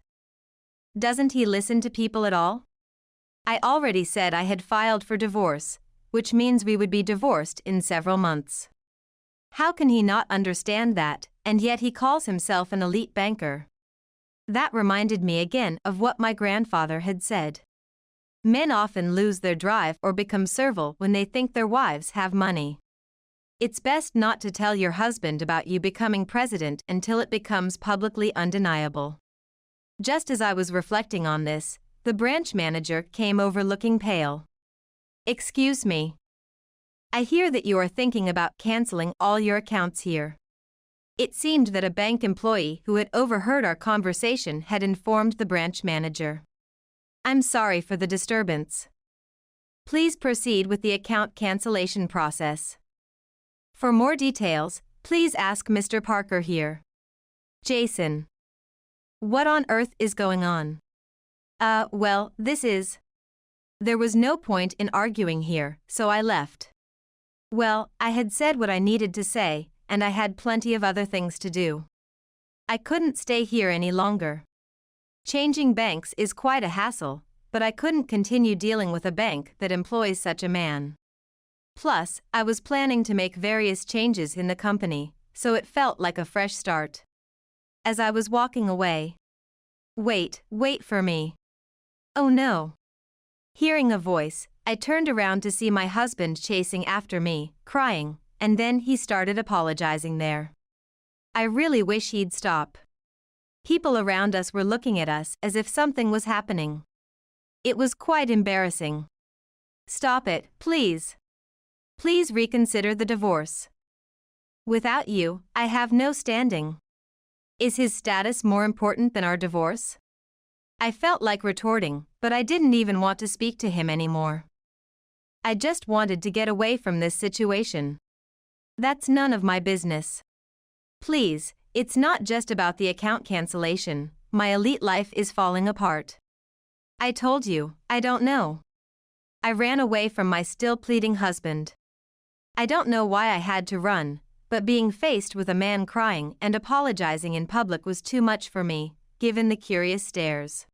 Doesn't he listen to people at all? I already said I had filed for divorce, which means we would be divorced in several months. How can he not understand that, and yet he calls himself an elite banker? That reminded me again of what my grandfather had said. Men often lose their drive or become servile when they think their wives have money. It's best not to tell your husband about you becoming president until it becomes publicly undeniable. Just as I was reflecting on this, the branch manager came over looking pale. Excuse me. I hear that you are thinking about canceling all your accounts here. It seemed that a bank employee who had overheard our conversation had informed the branch manager. I'm sorry for the disturbance. Please proceed with the account cancellation process. For more details, please ask Mr. Parker here. Jason. What on earth is going on? Well, this is... There was no point in arguing here, so I left. Well, I had said what I needed to say, and I had plenty of other things to do. I couldn't stay here any longer. Changing banks is quite a hassle, but I couldn't continue dealing with a bank that employs such a man. Plus, I was planning to make various changes in the company, so it felt like a fresh start. As I was walking away, wait for me. Oh no. Hearing a voice, I turned around to see my husband chasing after me, crying, and then he started apologizing there. I really wish he'd stop. People around us were looking at us as if something was happening. It was quite embarrassing. Stop it, please. Please reconsider the divorce. Without you, I have no standing. Is his status more important than our divorce? I felt like retorting, but I didn't even want to speak to him anymore. I just wanted to get away from this situation. That's none of my business. Please, it's not just about the account cancellation, my elite life is falling apart. I told you, I don't know. I ran away from my still pleading husband. I don't know why I had to run, but being faced with a man crying and apologizing in public was too much for me, given the curious stares.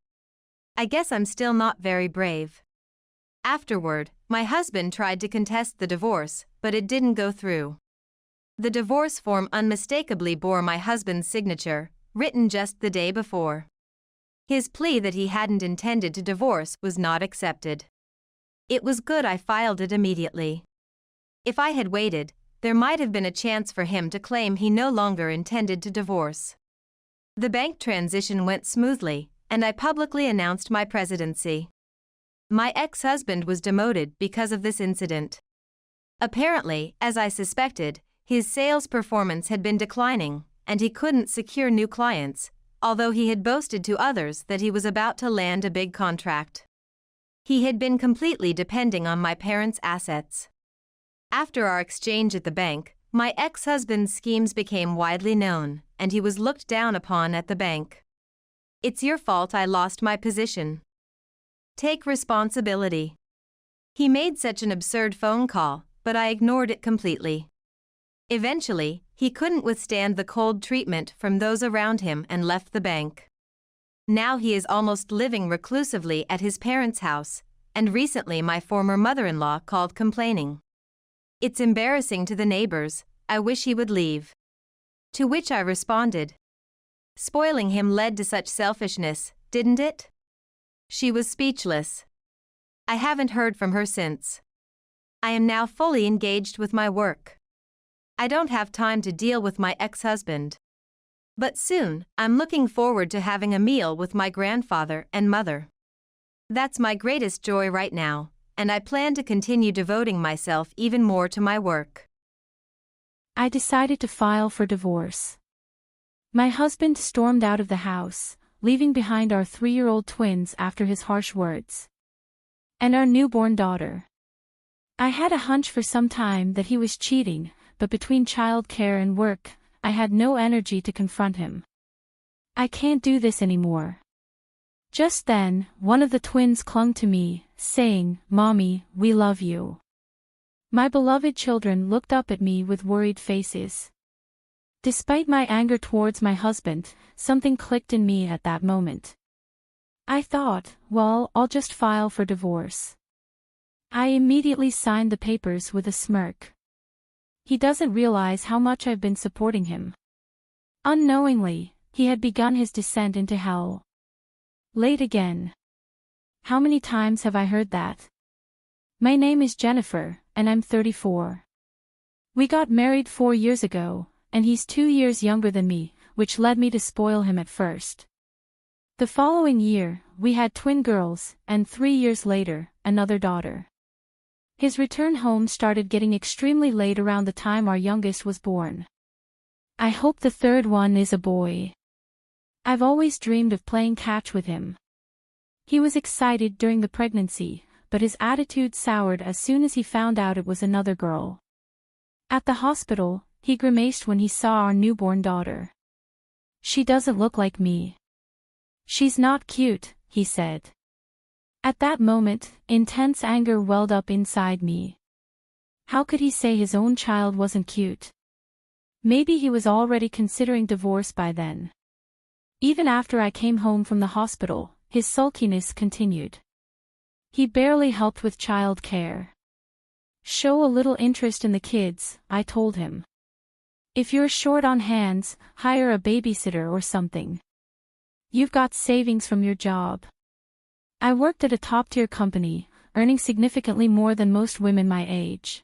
I guess I'm still not very brave. Afterward, my husband tried to contest the divorce, but it didn't go through. The divorce form unmistakably bore my husband's signature, written just the day before. His plea that he hadn't intended to divorce was not accepted. It was good I filed it immediately. If I had waited, there might have been a chance for him to claim he no longer intended to divorce. The bank transition went smoothly, and I publicly announced my presidency. My ex-husband was demoted because of this incident. Apparently, as I suspected, his sales performance had been declining, and he couldn't secure new clients, although he had boasted to others that he was about to land a big contract. He had been completely depending on my parents' assets. After our exchange at the bank, my ex-husband's schemes became widely known, and he was looked down upon at the bank. It's your fault I lost my position. Take responsibility. He made such an absurd phone call, but I ignored it completely. Eventually, he couldn't withstand the cold treatment from those around him and left the bank. Now he is almost living reclusively at his parents' house, and recently my former mother-in-law called complaining. It's embarrassing to the neighbors, I wish he would leave. To which I responded. Spoiling him led to such selfishness, didn't it? She was speechless. I haven't heard from her since. I am now fully engaged with my work. I don't have time to deal with my ex-husband. But soon, I'm looking forward to having a meal with my grandfather and mother. That's my greatest joy right now, and I plan to continue devoting myself even more to my work. I decided to file for divorce. My husband stormed out of the house, leaving behind our 3-year-old twins after his harsh words. And our newborn daughter. I had a hunch for some time that he was cheating, but between childcare and work, I had no energy to confront him. I can't do this anymore. Just then, one of the twins clung to me, saying, "Mommy, we love you." My beloved children looked up at me with worried faces. Despite my anger towards my husband, something clicked in me at that moment. I thought, well, I'll just file for divorce. I immediately signed the papers with a smirk. He doesn't realize how much I've been supporting him. Unknowingly, he had begun his descent into hell. Late again. How many times have I heard that? My name is Jennifer, and I'm 34. We got married 4 years ago, and he's 2 years younger than me, which led me to spoil him at first. The following year, we had twin girls, and 3 years later, another daughter. His return home started getting extremely late around the time our youngest was born. I hope the third one is a boy. I've always dreamed of playing catch with him. He was excited during the pregnancy, but his attitude soured as soon as he found out it was another girl. At the hospital, he grimaced when he saw our newborn daughter. She doesn't look like me. She's not cute, he said. At that moment, intense anger welled up inside me. How could he say his own child wasn't cute? Maybe he was already considering divorce by then. Even after I came home from the hospital, his sulkiness continued. He barely helped with child care. Show a little interest in the kids, I told him. If you're short on hands, hire a babysitter or something. You've got savings from your job. I worked at a top-tier company, earning significantly more than most women my age.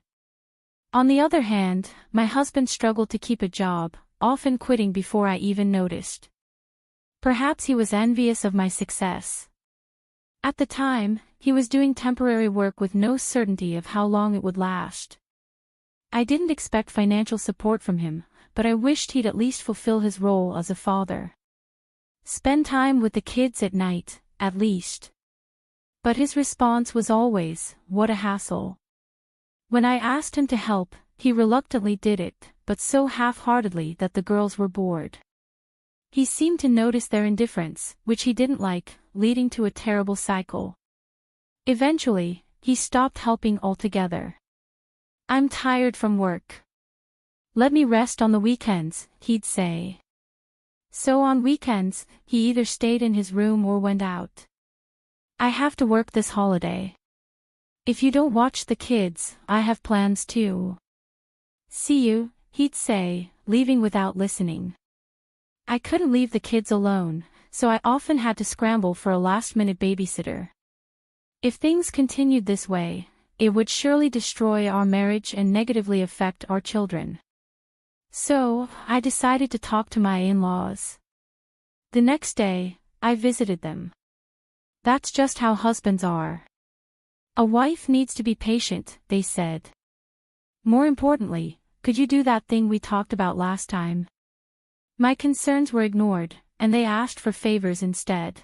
On the other hand, my husband struggled to keep a job, often quitting before I even noticed. Perhaps he was envious of my success. At the time, he was doing temporary work with no certainty of how long it would last. I didn't expect financial support from him, but I wished he'd at least fulfill his role as a father. Spend time with the kids at night, at least. But his response was always, what a hassle. When I asked him to help, he reluctantly did it, but so half-heartedly that the girls were bored. He seemed to notice their indifference, which he didn't like, leading to a terrible cycle. Eventually, he stopped helping altogether. I'm tired from work. Let me rest on the weekends, he'd say. So on weekends, he either stayed in his room or went out. I have to work this holiday. If you don't watch the kids, I have plans too. See you, he'd say, leaving without listening. I couldn't leave the kids alone, so I often had to scramble for a last-minute babysitter. If things continued this way, it would surely destroy our marriage and negatively affect our children. So, I decided to talk to my in-laws. The next day, I visited them. That's just how husbands are. A wife needs to be patient, they said. More importantly, could you do that thing we talked about last time? My concerns were ignored, and they asked for favors instead.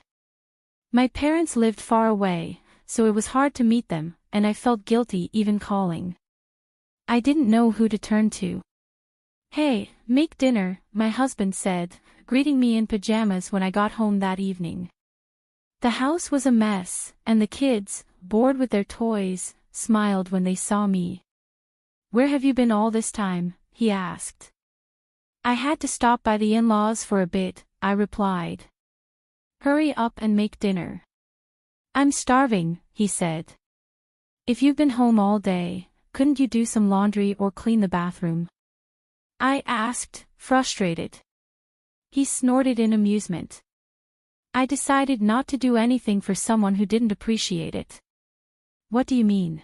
My parents lived far away, so it was hard to meet them, and I felt guilty even calling. I didn't know who to turn to. Hey, make dinner, my husband said, greeting me in pajamas when I got home that evening. The house was a mess, and the kids, bored with their toys, smiled when they saw me. Where have you been all this time? He asked. I had to stop by the in-laws for a bit, I replied. Hurry up and make dinner. I'm starving, he said. If you've been home all day, couldn't you do some laundry or clean the bathroom? I asked, frustrated. He snorted in amusement. I decided not to do anything for someone who didn't appreciate it. What do you mean?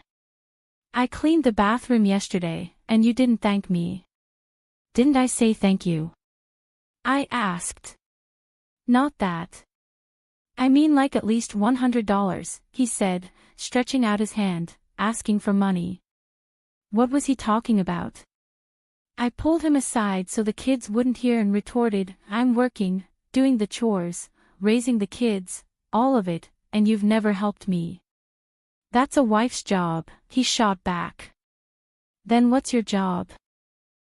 I cleaned the bathroom yesterday, and you didn't thank me. Didn't I say thank you? I asked. Not that. I mean like at least $100, he said, stretching out his hand, asking for money. What was he talking about? I pulled him aside so the kids wouldn't hear and retorted, I'm working, doing the chores, raising the kids, all of it, and you've never helped me. That's a wife's job, he shot back. Then what's your job?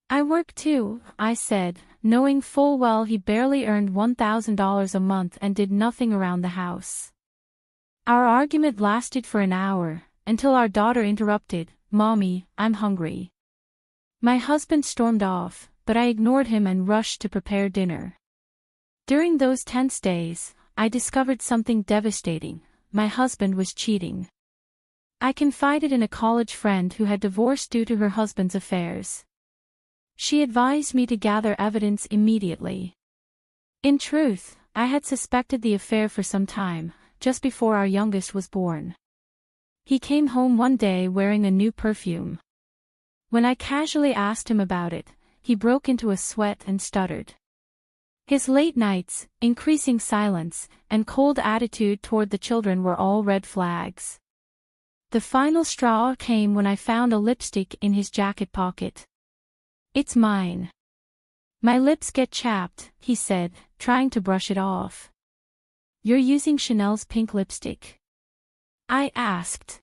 I work too, I said, knowing full well he barely earned $1,000 a month and did nothing around the house. Our argument lasted for an hour, until our daughter interrupted, Mommy, I'm hungry. My husband stormed off, but I ignored him and rushed to prepare dinner. During those tense days, I discovered something devastating: my husband was cheating. I confided in a college friend who had divorced due to her husband's affairs. She advised me to gather evidence immediately. In truth, I had suspected the affair for some time, just before our youngest was born. He came home one day wearing a new perfume. When I casually asked him about it, he broke into a sweat and stuttered. His late nights, increasing silence, and cold attitude toward the children were all red flags. The final straw came when I found a lipstick in his jacket pocket. "It's mine." "My lips get chapped," he said, trying to brush it off. "You're using Chanel's pink lipstick?" I asked.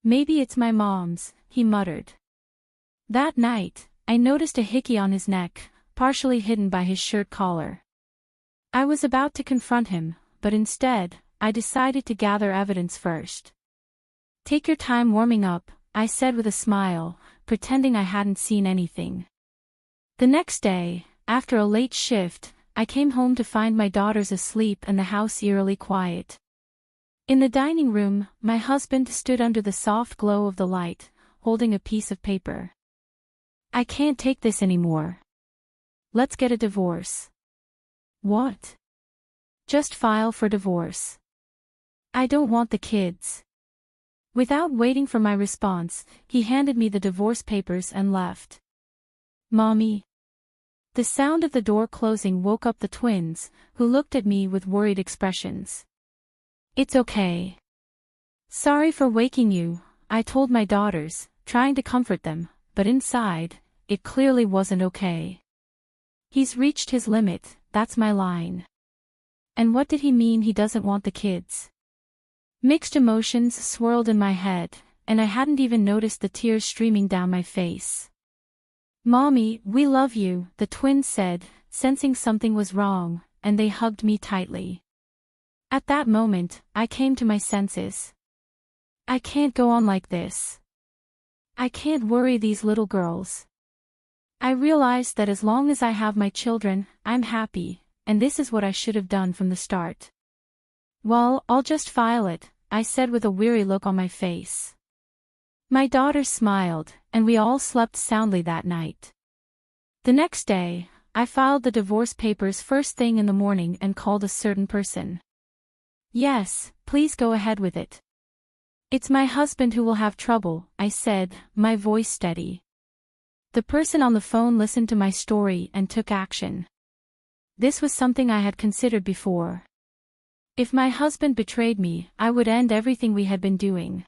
"Maybe it's my mom's," he muttered. That night, I noticed a hickey on his neck, partially hidden by his shirt collar. I was about to confront him, but instead, I decided to gather evidence first. "Take your time warming up," I said with a smile, pretending I hadn't seen anything. The next day, after a late shift, I came home to find my daughters asleep and the house eerily quiet. In the dining room, my husband stood under the soft glow of the light, holding a piece of paper. "I can't take this anymore. Let's get a divorce." "What?" "Just file for divorce. I don't want the kids." Without waiting for my response, he handed me the divorce papers and left. "Mommy." The sound of the door closing woke up the twins, who looked at me with worried expressions. "It's okay." "Sorry for waking you," I told my daughters, trying to comfort them, but inside, it clearly wasn't okay. "He's reached his limit, that's my line." And what did he mean he doesn't want the kids? Mixed emotions swirled in my head, and I hadn't even noticed the tears streaming down my face. "Mommy, we love you," the twins said, sensing something was wrong, and they hugged me tightly. At that moment, I came to my senses. I can't go on like this. I can't worry these little girls. I realized that as long as I have my children, I'm happy, and this is what I should have done from the start. "Well, I'll just file it," I said with a weary look on my face. My daughter smiled, and we all slept soundly that night. The next day, I filed the divorce papers first thing in the morning and called a certain person. "Yes, please go ahead with it." "It's my husband who will have trouble," I said, my voice steady. The person on the phone listened to my story and took action. This was something I had considered before. If my husband betrayed me, I would end everything we had been doing.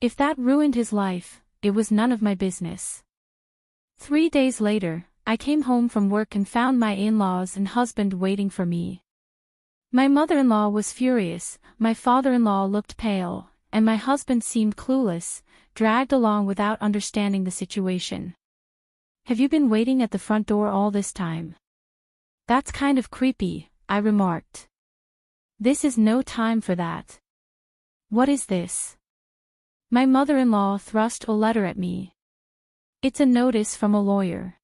If that ruined his life, it was none of my business. 3 days later, I came home from work and found my in-laws and husband waiting for me. My mother-in-law was furious, my father-in-law looked pale, and my husband seemed clueless, dragged along without understanding the situation. "Have you been waiting at the front door all this time?" "That's kind of creepy," I remarked. "This is no time for that." "What is this?" My mother-in-law thrust a letter at me. "It's a notice from a lawyer."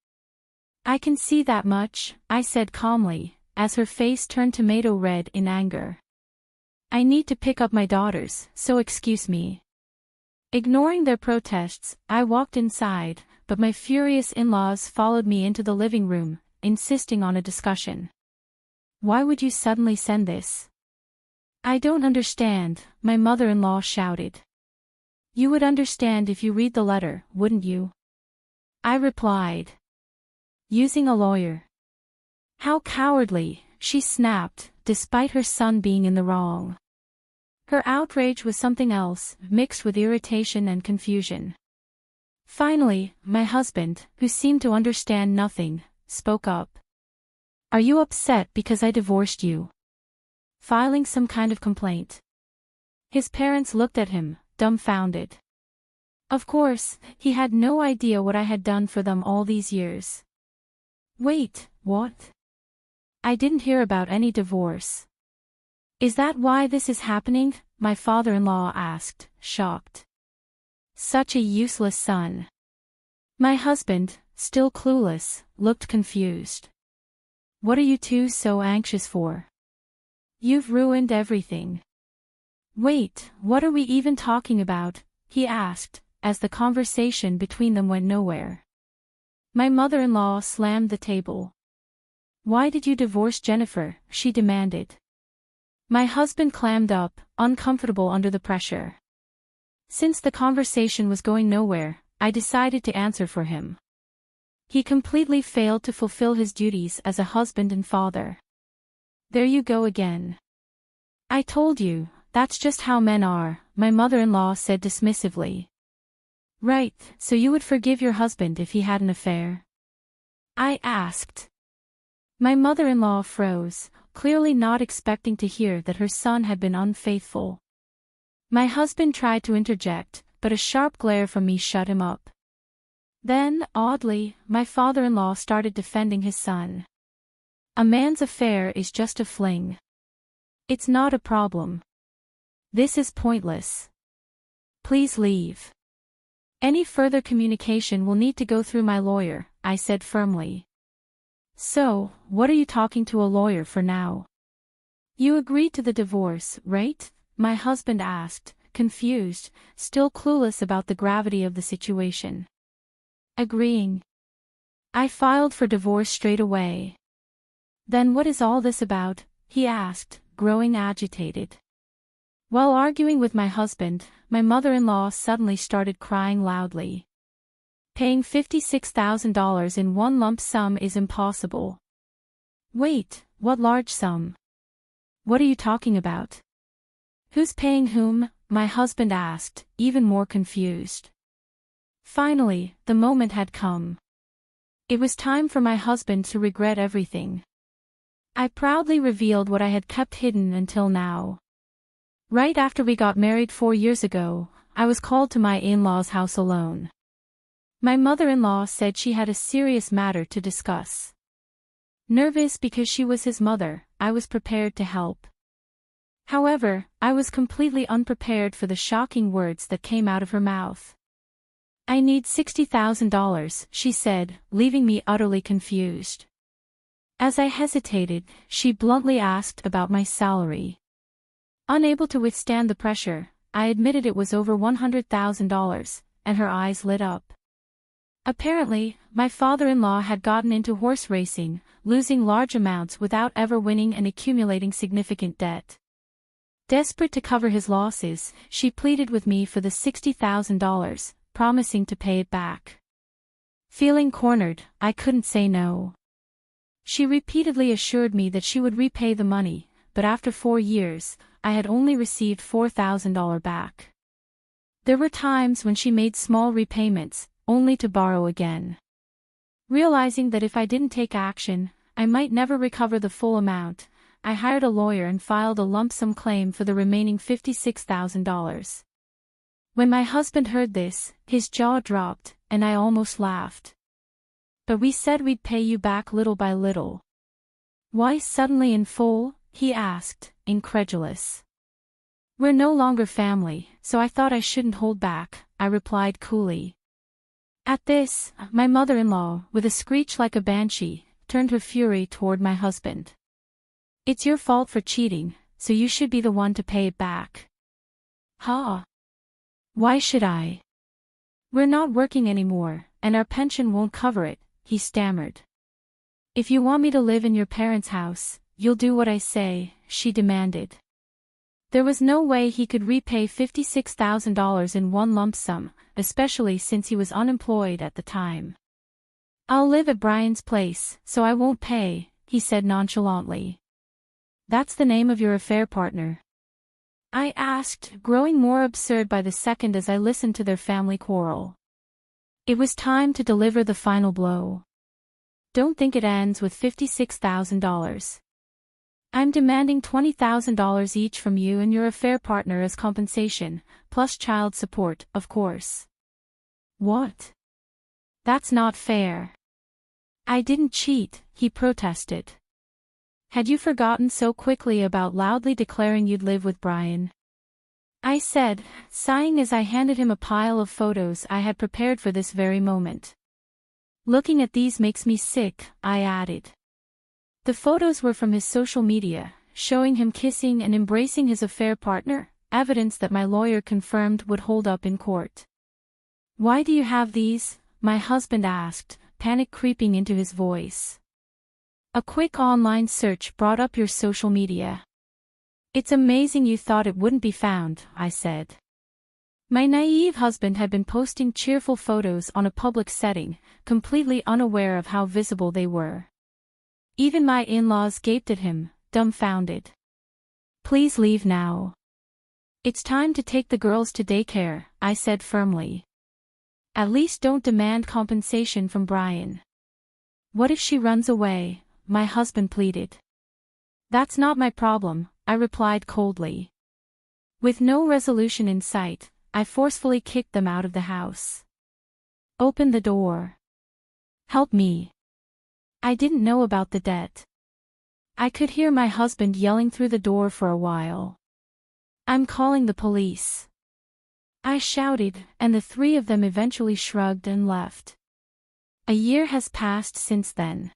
"I can see that much," I said calmly, as her face turned tomato red in anger. "I need to pick up my daughters, so excuse me." Ignoring their protests, I walked inside, but my furious in-laws followed me into the living room, insisting on a discussion. "Why would you suddenly send this?" "I don't understand," my mother-in-law shouted. "You would understand if you read the letter, wouldn't you?" I replied. "Using a lawyer." "How cowardly," she snapped, despite her son being in the wrong. Her outrage was something else, mixed with irritation and confusion. Finally, my husband, who seemed to understand nothing, spoke up. "Are you upset because I divorced you? Filing some kind of complaint?" His parents looked at him, dumbfounded. Of course, he had no idea what I had done for them all these years. "Wait, what? I didn't hear about any divorce." "Is that why this is happening?" my father-in-law asked, shocked. Such a useless son. My husband, still clueless, looked confused. What are you two so anxious for? You've ruined everything. Wait, what are we even talking about? He asked, as the conversation between them went nowhere. My mother-in-law slammed the table. Why did you divorce Jennifer? She demanded. My husband clammed up, uncomfortable under the pressure. Since the conversation was going nowhere, I decided to answer for him. He completely failed to fulfill his duties as a husband and father. There you go again. I told you, that's just how men are, my mother-in-law said dismissively. Right, so you would forgive your husband if he had an affair? I asked. My mother-in-law froze, clearly not expecting to hear that her son had been unfaithful. My husband tried to interject, but a sharp glare from me shut him up. Then, oddly, my father-in-law started defending his son. A man's affair is just a fling. It's not a problem. This is pointless. Please leave. Any further communication will need to go through my lawyer, I said firmly. So, what are you talking to a lawyer for now? You agreed to the divorce, right? My husband asked, confused, still clueless about the gravity of the situation. Agreeing. I filed for divorce straight away. Then what is all this about? He asked, growing agitated. While arguing with my husband, my mother-in-law suddenly started crying loudly. Paying $56,000 in one lump sum is impossible. Wait, what large sum? What are you talking about? Who's paying whom? My husband asked, even more confused. Finally, the moment had come. It was time for my husband to regret everything. I proudly revealed what I had kept hidden until now. Right after we got married 4 years ago, I was called to my in-laws' house alone. My mother-in-law said she had a serious matter to discuss. Nervous because she was his mother, I was prepared to help. However, I was completely unprepared for the shocking words that came out of her mouth. I need $60,000, she said, leaving me utterly confused. As I hesitated, she bluntly asked about my salary. Unable to withstand the pressure, I admitted it was over $100,000, and her eyes lit up. Apparently, my father-in-law had gotten into horse racing, losing large amounts without ever winning and accumulating significant debt. Desperate to cover his losses, she pleaded with me for the $60,000, promising to pay it back. Feeling cornered, I couldn't say no. She repeatedly assured me that she would repay the money, but after 4 years, I had only received $4,000 back. There were times when she made small repayments, only to borrow again. Realizing that if I didn't take action, I might never recover the full amount, I hired a lawyer and filed a lump sum claim for the remaining $56,000. When my husband heard this, his jaw dropped, and I almost laughed. But we said we'd pay you back little by little. Why suddenly in full? He asked, incredulous. We're no longer family, so I thought I shouldn't hold back, I replied coolly. At this, my mother-in-law, with a screech like a banshee, turned her fury toward my husband. It's your fault for cheating, so you should be the one to pay it back. Huh? Why should I? We're not working anymore, and our pension won't cover it, he stammered. If you want me to live in your parents' house, you'll do what I say, she demanded. There was no way he could repay $56,000 in one lump sum, especially since he was unemployed at the time. I'll live at Brian's place, so I won't pay, he said nonchalantly. That's the name of your affair partner? I asked, growing more absurd by the second as I listened to their family quarrel. It was time to deliver the final blow. Don't think it ends with $56,000. I'm demanding $20,000 each from you and your affair partner as compensation, plus child support, of course. What? That's not fair. I didn't cheat, he protested. Had you forgotten so quickly about loudly declaring you'd live with Brian? I said, sighing as I handed him a pile of photos I had prepared for this very moment. Looking at these makes me sick, I added. The photos were from his social media, showing him kissing and embracing his affair partner, evidence that my lawyer confirmed would hold up in court. Why do you have these? My husband asked, panic creeping into his voice. A quick online search brought up your social media. It's amazing you thought it wouldn't be found, I said. My naive husband had been posting cheerful photos on a public setting, completely unaware of how visible they were. Even my in-laws gaped at him, dumbfounded. Please leave now. It's time to take the girls to daycare, I said firmly. At least don't demand compensation from Brian. What if she runs away? My husband pleaded. That's not my problem, I replied coldly. With no resolution in sight, I forcefully kicked them out of the house. Open the door. Help me. I didn't know about the debt. I could hear my husband yelling through the door for a while. I'm calling the police. I shouted, and the three of them eventually shrugged and left. A year has passed since then.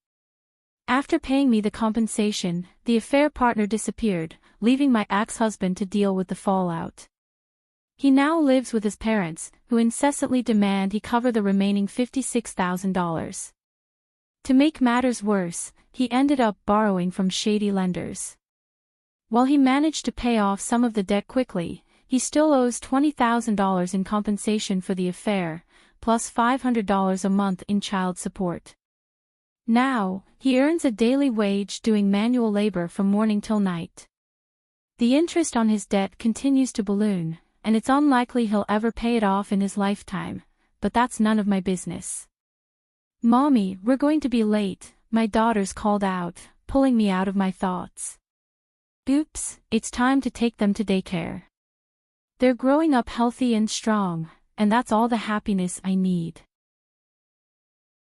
After paying me the compensation, the affair partner disappeared, leaving my ex-husband to deal with the fallout. He now lives with his parents, who incessantly demand he cover the remaining $56,000. To make matters worse, he ended up borrowing from shady lenders. While he managed to pay off some of the debt quickly, he still owes $20,000 in compensation for the affair, plus $500 a month in child support. Now, he earns a daily wage doing manual labor from morning till night. The interest on his debt continues to balloon, and it's unlikely he'll ever pay it off in his lifetime, but that's none of my business. Mommy, we're going to be late, my daughters called out, pulling me out of my thoughts. Oops, it's time to take them to daycare. They're growing up healthy and strong, and that's all the happiness I need.